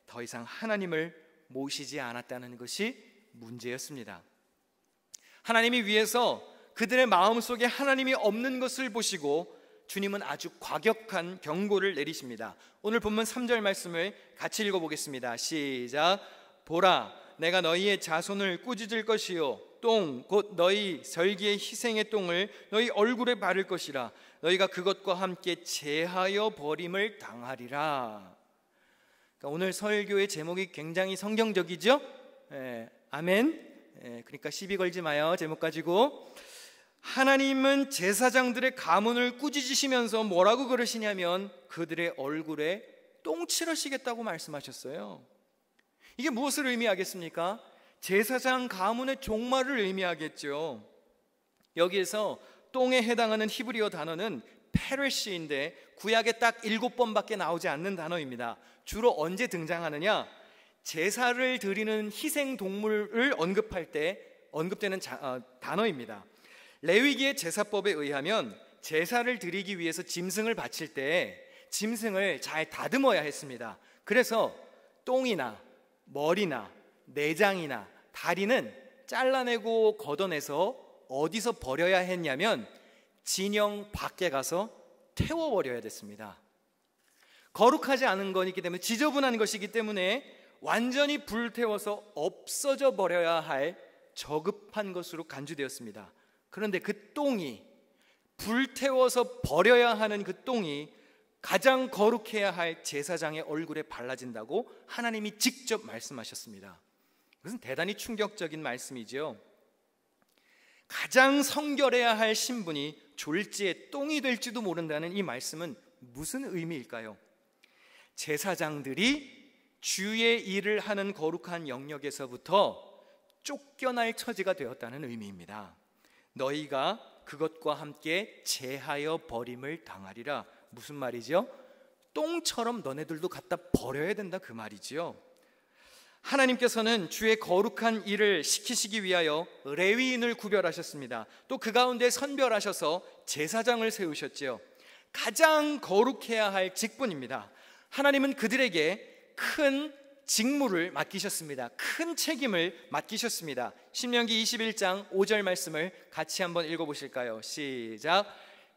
더 이상 하나님을 모시지 않았다는 것이 문제였습니다. 하나님이 위에서 그들의 마음속에 하나님이 없는 것을 보시고 주님은 아주 과격한 경고를 내리십니다. 오늘 본문 3절 말씀을 같이 읽어보겠습니다. 시작. 보라, 내가 너희의 자손을 꾸짖을 것이요 똥 곧 너희 절기의 희생의 똥을 너희 얼굴에 바를 것이라. 너희가 그것과 함께 제하여 버림을 당하리라. 그러니까 오늘 설교의 제목이 굉장히 성경적이죠? 아멘. 그러니까 시비 걸지 마요. 제목 가지고. 하나님은 제사장들의 가문을 꾸짖으시면서 뭐라고 그러시냐면 그들의 얼굴에 똥칠하시겠다고 말씀하셨어요. 이게 무엇을 의미하겠습니까? 제사장 가문의 종말을 의미하겠죠. 여기에서 똥에 해당하는 히브리어 단어는 페레시인데 구약에 딱 7번밖에 나오지 않는 단어입니다. 주로 언제 등장하느냐? 제사를 드리는 희생 동물을 언급할 때 언급되는 단어입니다. 레위기의 제사법에 의하면 제사를 드리기 위해서 짐승을 바칠 때 짐승을 잘 다듬어야 했습니다. 그래서 똥이나 머리나 내장이나 다리는 잘라내고 걷어내서 어디서 버려야 했냐면 진영 밖에 가서 태워버려야 됐습니다. 거룩하지 않은 거이기 때문에, 지저분한 것이기 때문에 완전히 불태워서 없어져 버려야 할 저급한 것으로 간주되었습니다. 그런데 그 똥이, 불태워서 버려야 하는 그 똥이 가장 거룩해야 할 제사장의 얼굴에 발라진다고 하나님이 직접 말씀하셨습니다. 그것은 대단히 충격적인 말씀이죠. 가장 성결해야 할 신분이 졸지에 똥이 될지도 모른다는 이 말씀은 무슨 의미일까요? 제사장들이 주의 일을 하는 거룩한 영역에서부터 쫓겨날 처지가 되었다는 의미입니다. 너희가 그것과 함께 제하여 버림을 당하리라. 무슨 말이죠? 똥처럼 너네들도 갖다 버려야 된다, 그 말이지요. 하나님께서는 주의 거룩한 일을 시키시기 위하여 레위인을 구별하셨습니다. 또 그 가운데 선별하셔서 제사장을 세우셨지요. 가장 거룩해야 할 직분입니다. 하나님은 그들에게 큰 직무를 맡기셨습니다. 큰 책임을 맡기셨습니다. 신명기 21장 5절 말씀을 같이 한번 읽어보실까요? 시작.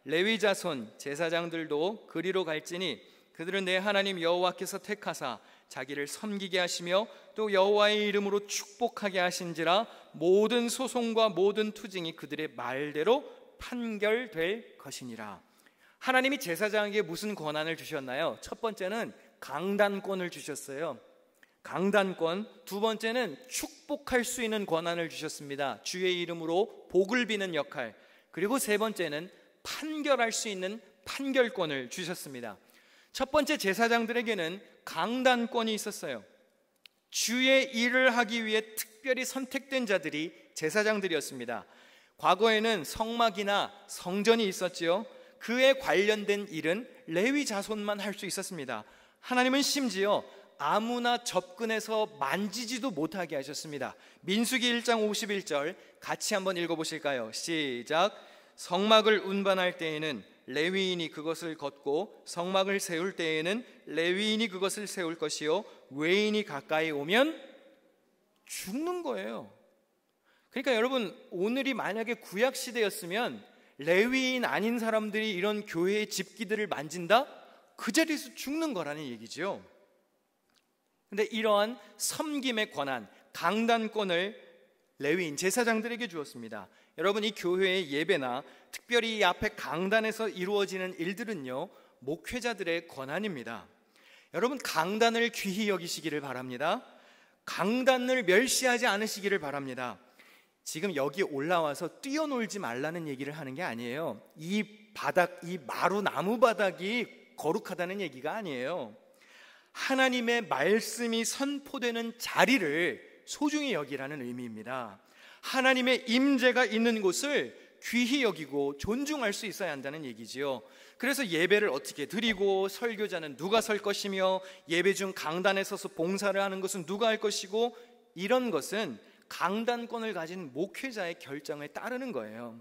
레위 자손 제사장들도 그리로 갈지니 그들은 내 하나님 여호와께서 택하사 자기를 섬기게 하시며 또 여호와의 이름으로 축복하게 하신지라 모든 소송과 모든 투징이 그들의 말대로 판결될 것이니라. 하나님이 제사장에게 무슨 권한을 주셨나요? 첫 번째는 강단권을 주셨어요. 강단권. 두 번째는 축복할 수 있는 권한을 주셨습니다. 주의 이름으로 복을 비는 역할. 그리고 세 번째는 판결할 수 있는 판결권을 주셨습니다. 첫 번째 제사장들에게는 강단권이 있었어요. 주의 일을 하기 위해 특별히 선택된 자들이 제사장들이었습니다. 과거에는 성막이나 성전이 있었지요. 그에 관련된 일은 레위 자손만 할 수 있었습니다. 하나님은 심지어 아무나 접근해서 만지지도 못하게 하셨습니다. 민수기 1장 51절 같이 한번 읽어보실까요? 시작. 성막을 운반할 때에는 레위인이 그것을 걷고 성막을 세울 때에는 레위인이 그것을 세울 것이요 외인이 가까이 오면 죽는 거예요. 그러니까 여러분, 오늘이 만약에 구약 시대였으면 레위인 아닌 사람들이 이런 교회의 집기들을 만진다? 그 자리에서 죽는 거라는 얘기죠. 근데 이러한 섬김의 권한, 강단권을 레위인 제사장들에게 주었습니다. 여러분, 이 교회의 예배나 특별히 이 앞에 강단에서 이루어지는 일들은요, 목회자들의 권한입니다. 여러분, 강단을 귀히 여기시기를 바랍니다. 강단을 멸시하지 않으시기를 바랍니다. 지금 여기 올라와서 뛰어놀지 말라는 얘기를 하는 게 아니에요. 이 바닥, 이 마루 나무 바닥이 거룩하다는 얘기가 아니에요. 하나님의 말씀이 선포되는 자리를 소중히 여기라는 의미입니다. 하나님의 임재가 있는 곳을 귀히 여기고 존중할 수 있어야 한다는 얘기지요. 그래서 예배를 어떻게 드리고, 설교자는 누가 설 것이며, 예배 중 강단에 서서 봉사를 하는 것은 누가 할 것이고, 이런 것은 강단권을 가진 목회자의 결정에 따르는 거예요.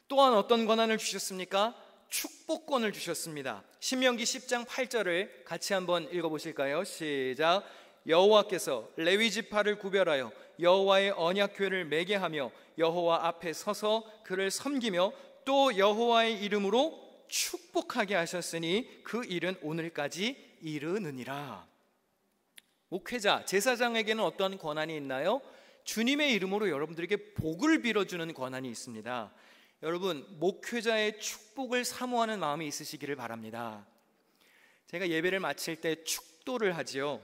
또한 어떤 권한을 주셨습니까? 축복권을 주셨습니다. 신명기 10장 8절을 같이 한번 읽어보실까요? 시작. 여호와께서 레위 지파를 구별하여 여호와의 언약궤를 매게 하며 여호와 앞에 서서 그를 섬기며 또 여호와의 이름으로 축복하게 하셨으니 그 일은 오늘까지 이르느니라. 목회자, 제사장에게는 어떤 권한이 있나요? 주님의 이름으로 여러분들에게 복을 빌어주는 권한이 있습니다. 여러분, 목회자의 축복을 사모하는 마음이 있으시기를 바랍니다. 제가 예배를 마칠 때 축도를 하지요.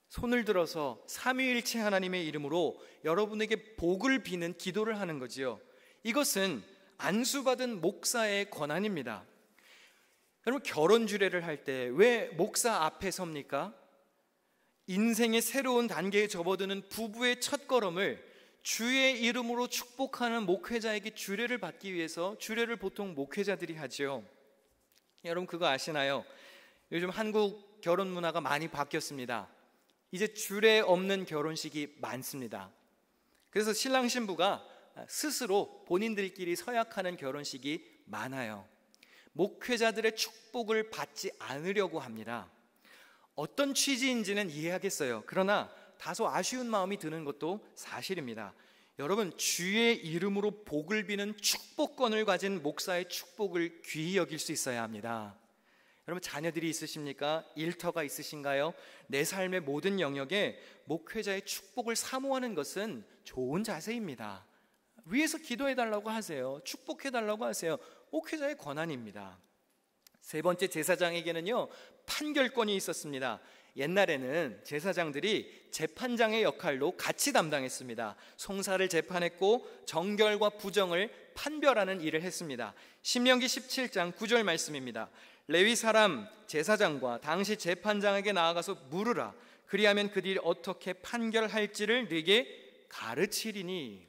손을 들어서 삼위일체 하나님의 이름으로 여러분에게 복을 비는 기도를 하는 거지요. 이것은 안수받은 목사의 권한입니다. 여러분, 결혼 주례를 할 때 왜 목사 앞에 섭니까? 인생의 새로운 단계에 접어드는 부부의 첫걸음을 주의 이름으로 축복하는 목회자에게 주례를 받기 위해서 주례를 보통 목회자들이 하죠. 여러분, 그거 아시나요? 요즘 한국 결혼 문화가 많이 바뀌었습니다. 이제 주례 없는 결혼식이 많습니다. 그래서 신랑 신부가 스스로 본인들끼리 서약하는 결혼식이 많아요. 목회자들의 축복을 받지 않으려고 합니다. 어떤 취지인지는 이해하겠어요. 그러나 다소 아쉬운 마음이 드는 것도 사실입니다. 여러분, 주의 이름으로 복을 비는 축복권을 가진 목사의 축복을 귀히 여길 수 있어야 합니다. 여러분, 자녀들이 있으십니까? 일터가 있으신가요? 내 삶의 모든 영역에 목회자의 축복을 사모하는 것은 좋은 자세입니다. 위에서 기도해달라고 하세요. 축복해달라고 하세요. 목회자의 권한입니다. 세 번째, 제사장에게는요, 판결권이 있었습니다. 옛날에는 제사장들이 재판장의 역할로 같이 담당했습니다. 송사를 재판했고 정결과 부정을 판별하는 일을 했습니다. 신명기 17장 9절 말씀입니다. 레위 사람 제사장과 당시 재판장에게 나아가서 물으라. 그리하면 그들이 어떻게 판결할지를 네게 가르치리니.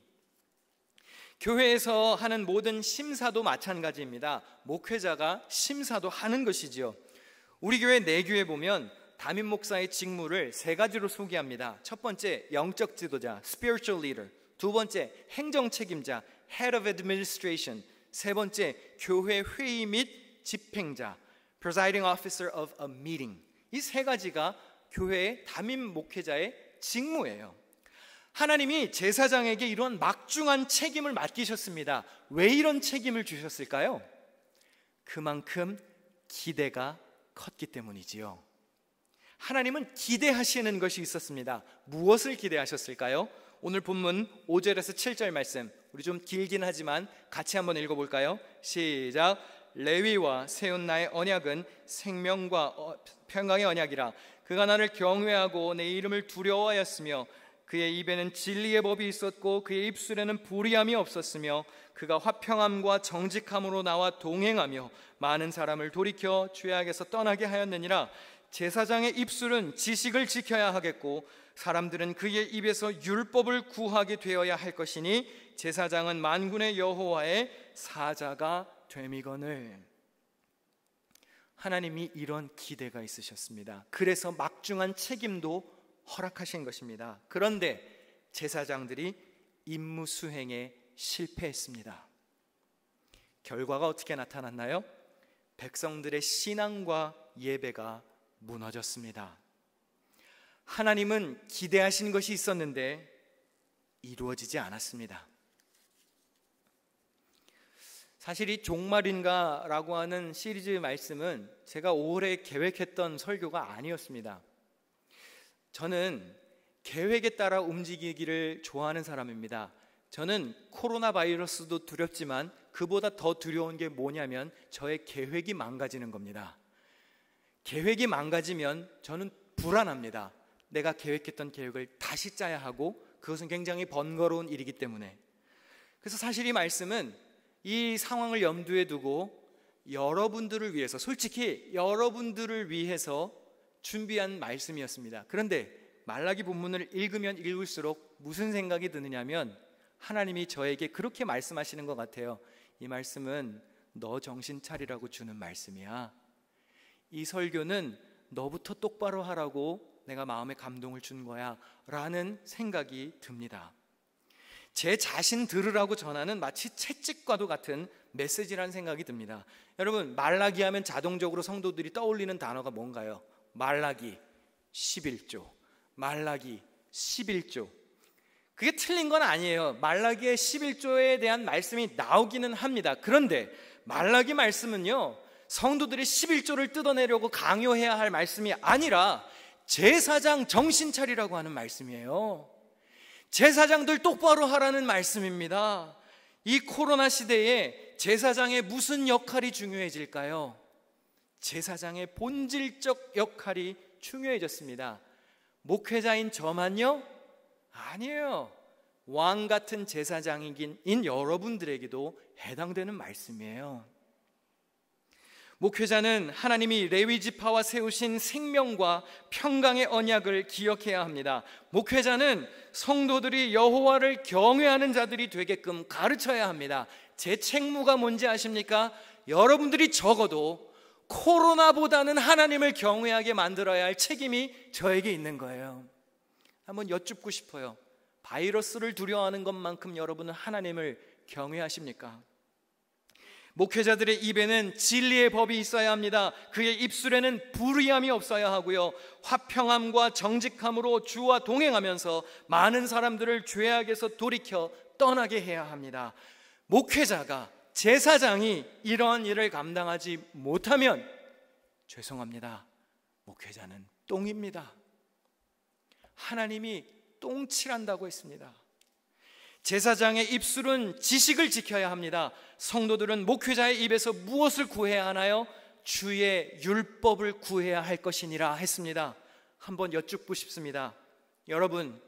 교회에서 하는 모든 심사도 마찬가지입니다. 목회자가 심사도 하는 것이지요. 우리 교회 내교에 보면 담임 목사의 직무를 세 가지로 소개합니다. 첫 번째, 영적 지도자, spiritual leader. 두 번째, 행정 책임자, head of administration. 세 번째, 교회 회의 및 집행자, presiding officer of a meeting. 이 세 가지가 교회의 담임 목회자의 직무예요. 하나님이 제사장에게 이런 막중한 책임을 맡기셨습니다. 왜 이런 책임을 주셨을까요? 그만큼 기대가 컸기 때문이지요. 하나님은 기대하시는 것이 있었습니다. 무엇을 기대하셨을까요? 오늘 본문 5절에서 7절 말씀, 우리 좀 길긴 하지만 같이 한번 읽어볼까요? 시작. 레위와 세운 나의 언약은 생명과 평강의 언약이라. 그가 나를 경외하고 내 이름을 두려워하였으며 그의 입에는 진리의 법이 있었고 그의 입술에는 불의함이 없었으며 그가 화평함과 정직함으로 나와 동행하며 많은 사람을 돌이켜 죄악에서 떠나게 하였느니라. 제사장의 입술은 지식을 지켜야 하겠고 사람들은 그의 입에서 율법을 구하게 되어야 할 것이니 제사장은 만군의 여호와의 사자가 됨이거늘. 하나님이 이런 기대가 있으셨습니다. 그래서 막중한 책임도 허락하신 것입니다. 그런데 제사장들이 임무 수행에 실패했습니다. 결과가 어떻게 나타났나요? 백성들의 신앙과 예배가 무너졌습니다. 하나님은 기대하신 것이 있었는데 이루어지지 않았습니다. 사실 이 종말인가라고 하는 시리즈 말씀은 제가 올해 계획했던 설교가 아니었습니다. 저는 계획에 따라 움직이기를 좋아하는 사람입니다. 저는 코로나 바이러스도 두렵지만 그보다 더 두려운 게 뭐냐면 저의 계획이 망가지는 겁니다. 계획이 망가지면 저는 불안합니다. 내가 계획했던 계획을 다시 짜야 하고 그것은 굉장히 번거로운 일이기 때문에. 그래서 사실 이 말씀은 이 상황을 염두에 두고 여러분들을 위해서, 솔직히 여러분들을 위해서 준비한 말씀이었습니다. 그런데 말라기 본문을 읽으면 읽을수록 무슨 생각이 드느냐면 하나님이 저에게 그렇게 말씀하시는 것 같아요. 이 말씀은 너 정신 차리라고 주는 말씀이야. 이 설교는 너부터 똑바로 하라고 내가 마음에 감동을 준 거야 라는 생각이 듭니다. 제 자신 들으라고 전하는 마치 채찍과도 같은 메시지라는 생각이 듭니다. 여러분, 말라기 하면 자동적으로 성도들이 떠올리는 단어가 뭔가요? 말라기 11조, 말라기 11조. 그게 틀린 건 아니에요. 말라기의 11조에 대한 말씀이 나오기는 합니다. 그런데 말라기 말씀은요, 성도들이 11조를 뜯어내려고 강요해야 할 말씀이 아니라 제사장 정신 차리라고 하는 말씀이에요. 제사장들 똑바로 하라는 말씀입니다. 이 코로나 시대에 제사장의 무슨 역할이 중요해질까요? 제사장의 본질적 역할이 중요해졌습니다. 목회자인 저만요? 아니에요. 왕 같은 제사장인 여러분들에게도 해당되는 말씀이에요. 목회자는 하나님이 레위 지파와 세우신 생명과 평강의 언약을 기억해야 합니다. 목회자는 성도들이 여호와를 경외하는 자들이 되게끔 가르쳐야 합니다. 제 책무가 뭔지 아십니까? 여러분들이 적어도 코로나보다는 하나님을 경외하게 만들어야 할 책임이 저에게 있는 거예요. 한번 여쭙고 싶어요. 바이러스를 두려워하는 것만큼 여러분은 하나님을 경외하십니까? 목회자들의 입에는 진리의 법이 있어야 합니다. 그의 입술에는 불의함이 없어야 하고요, 화평함과 정직함으로 주와 동행하면서 많은 사람들을 죄악에서 돌이켜 떠나게 해야 합니다. 목회자가, 제사장이 이런 일을 감당하지 못하면 죄송합니다, 목회자는 똥입니다. 하나님이 똥칠한다고 했습니다. 제사장의 입술은 지식을 지켜야 합니다. 성도들은 목회자의 입에서 무엇을 구해야 하나요? 주의 율법을 구해야 할 것이니라 했습니다. 한번 여쭙고 싶습니다. 여러분,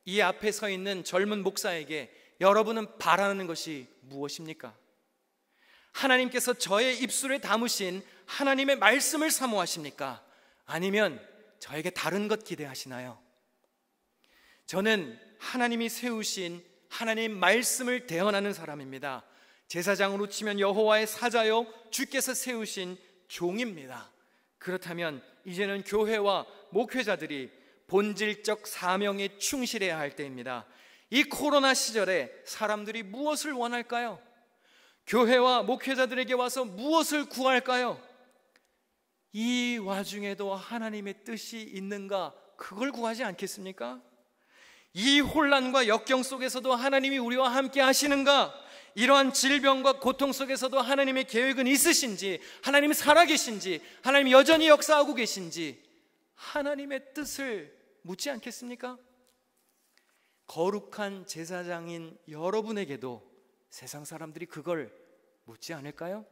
이 앞에 서 있는 젊은 목사에게 여러분은 바라는 것이 무엇입니까? 하나님께서 저의 입술에 담으신 하나님의 말씀을 사모하십니까? 아니면 저에게 다른 것 기대하시나요? 저는 하나님이 세우신 하나님 말씀을 대언하는 사람입니다. 제사장으로 치면 여호와의 사자요, 주께서 세우신 종입니다. 그렇다면 이제는 교회와 목회자들이 본질적 사명에 충실해야 할 때입니다. 이 코로나 시절에 사람들이 무엇을 원할까요? 교회와 목회자들에게 와서 무엇을 구할까요? 이 와중에도 하나님의 뜻이 있는가, 그걸 구하지 않겠습니까? 이 혼란과 역경 속에서도 하나님이 우리와 함께 하시는가? 이러한 질병과 고통 속에서도 하나님의 계획은 있으신지, 하나님이 살아계신지, 하나님이 여전히 역사하고 계신지 하나님의 뜻을 묻지 않겠습니까? 거룩한 제사장인 여러분에게도 세상 사람들이 그걸 묻지 않을까요?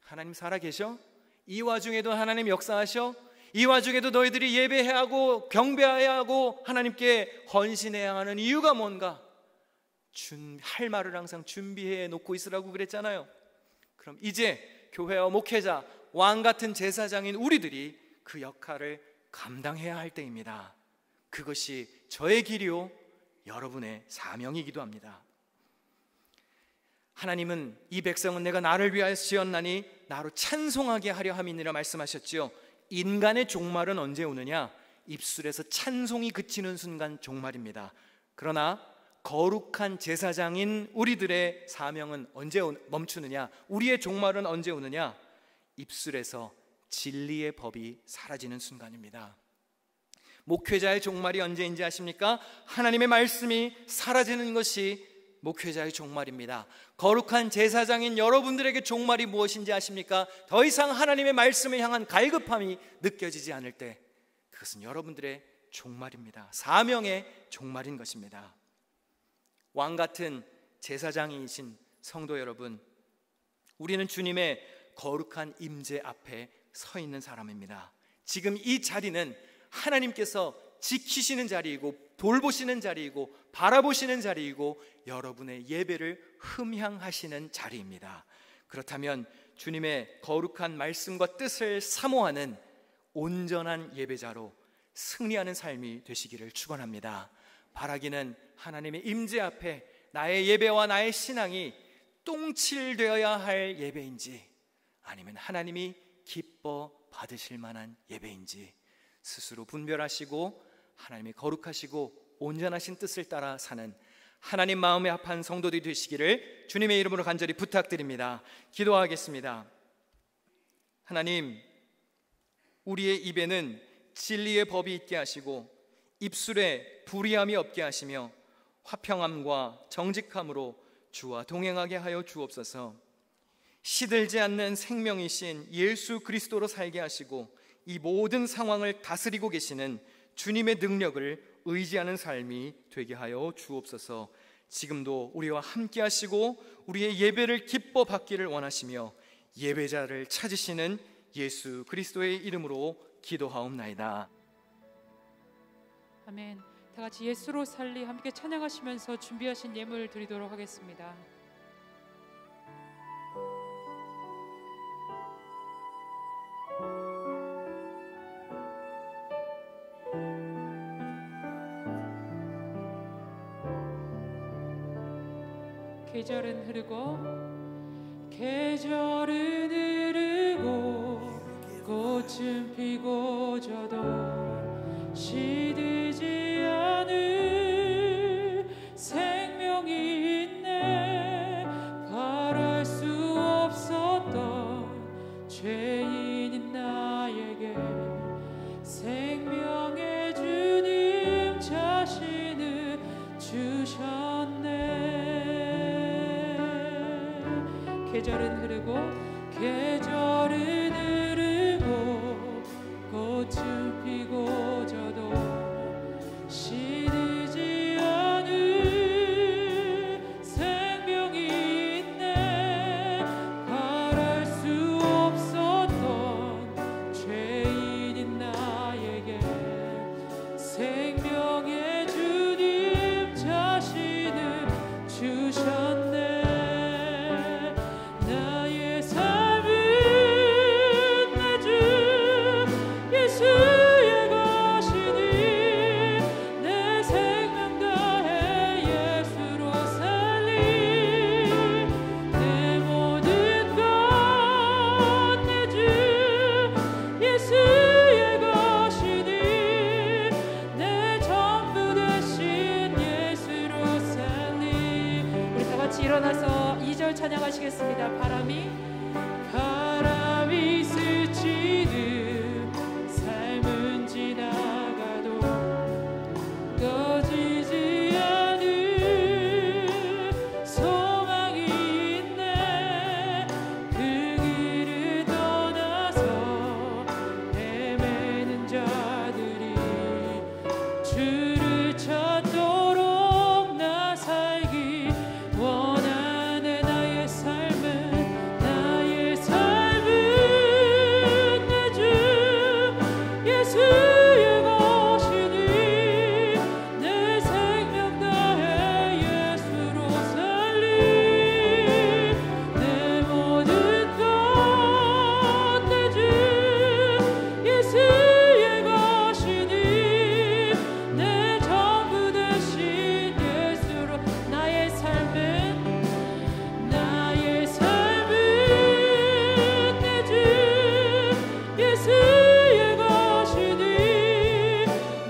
하나님 살아계셔? 이 와중에도 하나님 역사하셔? 이 와중에도 너희들이 예배해야 하고 경배해야 하고 하나님께 헌신해야 하는 이유가 뭔가? 할 말을 항상 준비해 놓고 있으라고 그랬잖아요. 그럼 이제 교회와 목회자, 왕 같은 제사장인 우리들이 그 역할을 감당해야 할 때입니다. 그것이 저의 길이요, 여러분의 사명이기도 합니다. 하나님은 이 백성은 내가 나를 위하여 지었나니 나로 찬송하게 하려 함이니라 말씀하셨지요. 인간의 종말은 언제 오느냐? 입술에서 찬송이 그치는 순간 종말입니다. 그러나 거룩한 제사장인 우리들의 사명은 언제 멈추느냐? 우리의 종말은 언제 오느냐? 입술에서 진리의 법이 사라지는 순간입니다. 목회자의 종말이 언제인지 아십니까? 하나님의 말씀이 사라지는 것이 목회자의 종말입니다. 거룩한 제사장인 여러분들에게 종말이 무엇인지 아십니까? 더 이상 하나님의 말씀을 향한 갈급함이 느껴지지 않을 때, 그것은 여러분들의 종말입니다. 사명의 종말인 것입니다. 왕 같은 제사장이신 성도 여러분, 우리는 주님의 거룩한 임재 앞에 서 있는 사람입니다. 지금 이 자리는 하나님께서 지키시는 자리이고 돌보시는 자리이고 바라보시는 자리이고 여러분의 예배를 흠향하시는 자리입니다. 그렇다면 주님의 거룩한 말씀과 뜻을 사모하는 온전한 예배자로 승리하는 삶이 되시기를 축원합니다. 바라기는 하나님의 임재 앞에 나의 예배와 나의 신앙이 똥칠되어야 할 예배인지, 아니면 하나님이 기뻐 받으실 만한 예배인지 스스로 분별하시고 하나님이 거룩하시고 온전하신 뜻을 따라 사는 하나님 마음에 합한 성도들이 되시기를 주님의 이름으로 간절히 부탁드립니다. 기도하겠습니다. 하나님, 우리의 입에는 진리의 법이 있게 하시고 입술에 불의함이 없게 하시며 화평함과 정직함으로 주와 동행하게 하여 주옵소서. 시들지 않는 생명이신 예수 그리스도로 살게 하시고 이 모든 상황을 다스리고 계시는 주님의 능력을 의지하는 삶이 되게 하여 주옵소서. 지금도 우리와 함께 하시고 우리의 예배를 기뻐 받기를 원하시며 예배자를 찾으시는 예수 그리스도의 이름으로 기도하옵나이다. 아멘. 다 같이 예수로 살리 함께 찬양하시면서 준비하신 예물 드리도록 하겠습니다. 계절은 흐르고 계절은 흐르고 꽃은 피고 져도 시들지 않을 생명이 있네. 바랄 수 없었던 죄인인 나에게 생명의 주님 자신을 주셨네. 계절은 흐르고 계절은 흐르고 꽃은 피고 져도 시들지 않을 생명이 있네. 바랄 수 없었던 죄인인 나에게 생명의 주님 자신을 주셨네. 일어나서 2절 찬양하시겠습니다. 바람이 스치듯 삶은 지나가도 꺼지지 않을 소망이 있네. 그 길을 떠나서 헤매는 자들이 주를 찾도록 나 살기 원하네. 나의 삶은 내 주 예수의 것이니 내 생명 다해 예수로 살리. 내 모든 것 내 주 예수의 것이니 내 전부 되신 예수로. 나의 삶은 내 주 예수의 것이니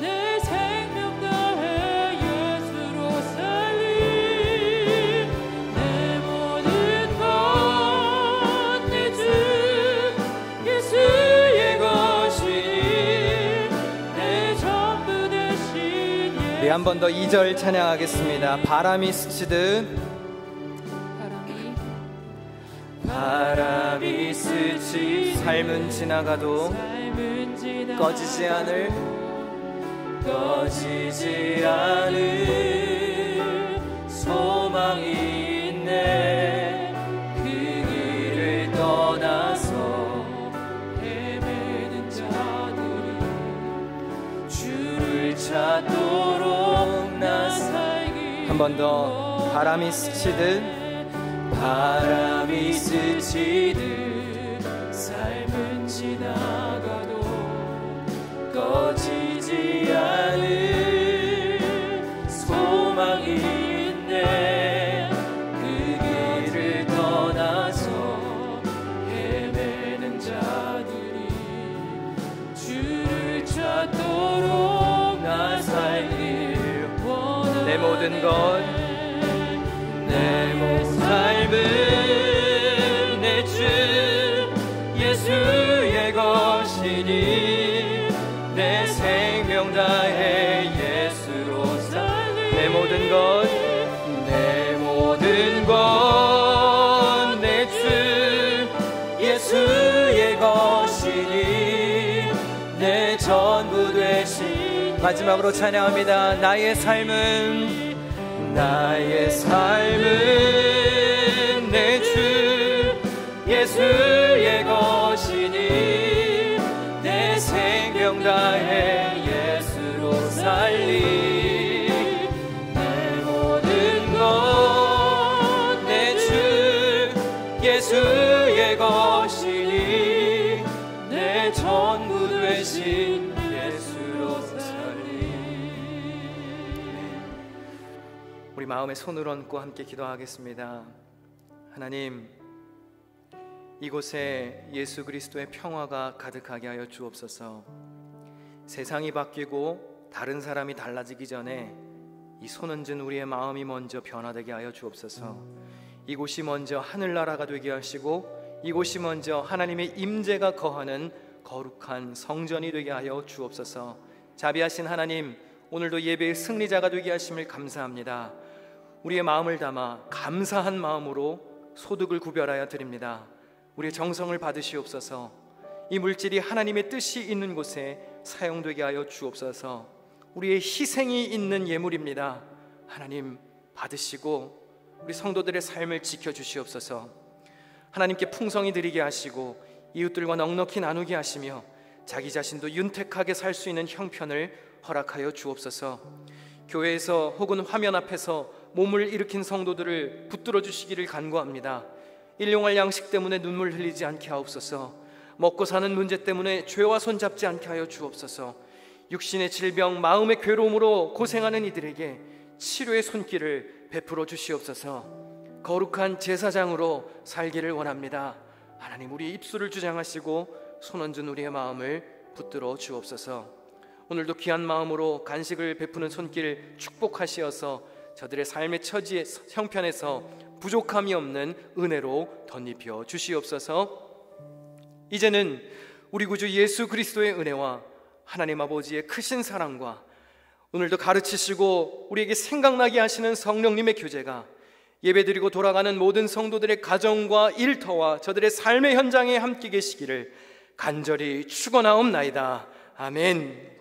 내 생명 다해 예수로 살리. 내 모든 것 내 주 예수의 것이니 내 전부 되신 예수. 네, 한 번 더 2절 찬양하겠습니다. 바람이 스치듯 바람이 스치 삶은 지나가도 꺼지지 않을 소망이 있네. 그 길을 떠나서 헤매는 자들이 주를 찾도록 한 번 더. 바람이 스치듯 삶은 지나가도 꺼지지 않을 소망이 있네. 그 길을 떠나서 헤매는 자들이 주를 찾도록 나 살길 원하네. 내 모든 것, 내 모든 삶은 내 주 예수의 것이니 내 생명 다해 예수로 살리. 내 모든 것, 내 모든 것 내 주 예수의 것이니 내 전부 되신. 마지막으로 찬양합니다. 나의 삶은 내 주 예수의 것이니 내 생명 다해 예수로 살리. 내 모든 것 내 주 예수의 것이니 내 전부 되신 예수로 살리. 우리 마음에 손을 얹고 함께 기도하겠습니다. 하나님, 이곳에 예수 그리스도의 평화가 가득하게 하여 주옵소서. 세상이 바뀌고 다른 사람이 달라지기 전에 이 손얹은 우리의 마음이 먼저 변화되게 하여 주옵소서. 이곳이 먼저 하늘나라가 되게 하시고 이곳이 먼저 하나님의 임재가 거하는 거룩한 성전이 되게 하여 주옵소서. 자비하신 하나님, 오늘도 예배의 승리자가 되게 하심을 감사합니다. 우리의 마음을 담아 감사한 마음으로 소득을 구별하여 드립니다. 우리의 정성을 받으시옵소서. 이 물질이 하나님의 뜻이 있는 곳에 사용되게 하여 주옵소서. 우리의 희생이 있는 예물입니다. 하나님 받으시고 우리 성도들의 삶을 지켜주시옵소서. 하나님께 풍성히 드리게 하시고 이웃들과 넉넉히 나누게 하시며 자기 자신도 윤택하게 살 수 있는 형편을 허락하여 주옵소서. 교회에서 혹은 화면 앞에서 몸을 일으킨 성도들을 붙들어 주시기를 간구합니다. 일용할 양식 때문에 눈물 흘리지 않게 하옵소서. 먹고 사는 문제 때문에 죄와 손잡지 않게 하여 주옵소서. 육신의 질병, 마음의 괴로움으로 고생하는 이들에게 치료의 손길을 베풀어 주시옵소서. 거룩한 제사장으로 살기를 원합니다. 하나님, 우리의 입술을 주장하시고 손 얹은 우리의 마음을 붙들어 주옵소서. 오늘도 귀한 마음으로 간식을 베푸는 손길 축복하시어서 저들의 삶의 처지 형편에서 부족함이 없는 은혜로 덧입혀 주시옵소서. 이제는 우리 구주 예수 그리스도의 은혜와 하나님 아버지의 크신 사랑과 오늘도 가르치시고 우리에게 생각나게 하시는 성령님의 교제가 예배드리고 돌아가는 모든 성도들의 가정과 일터와 저들의 삶의 현장에 함께 계시기를 간절히 축원하옵나이다. 아멘.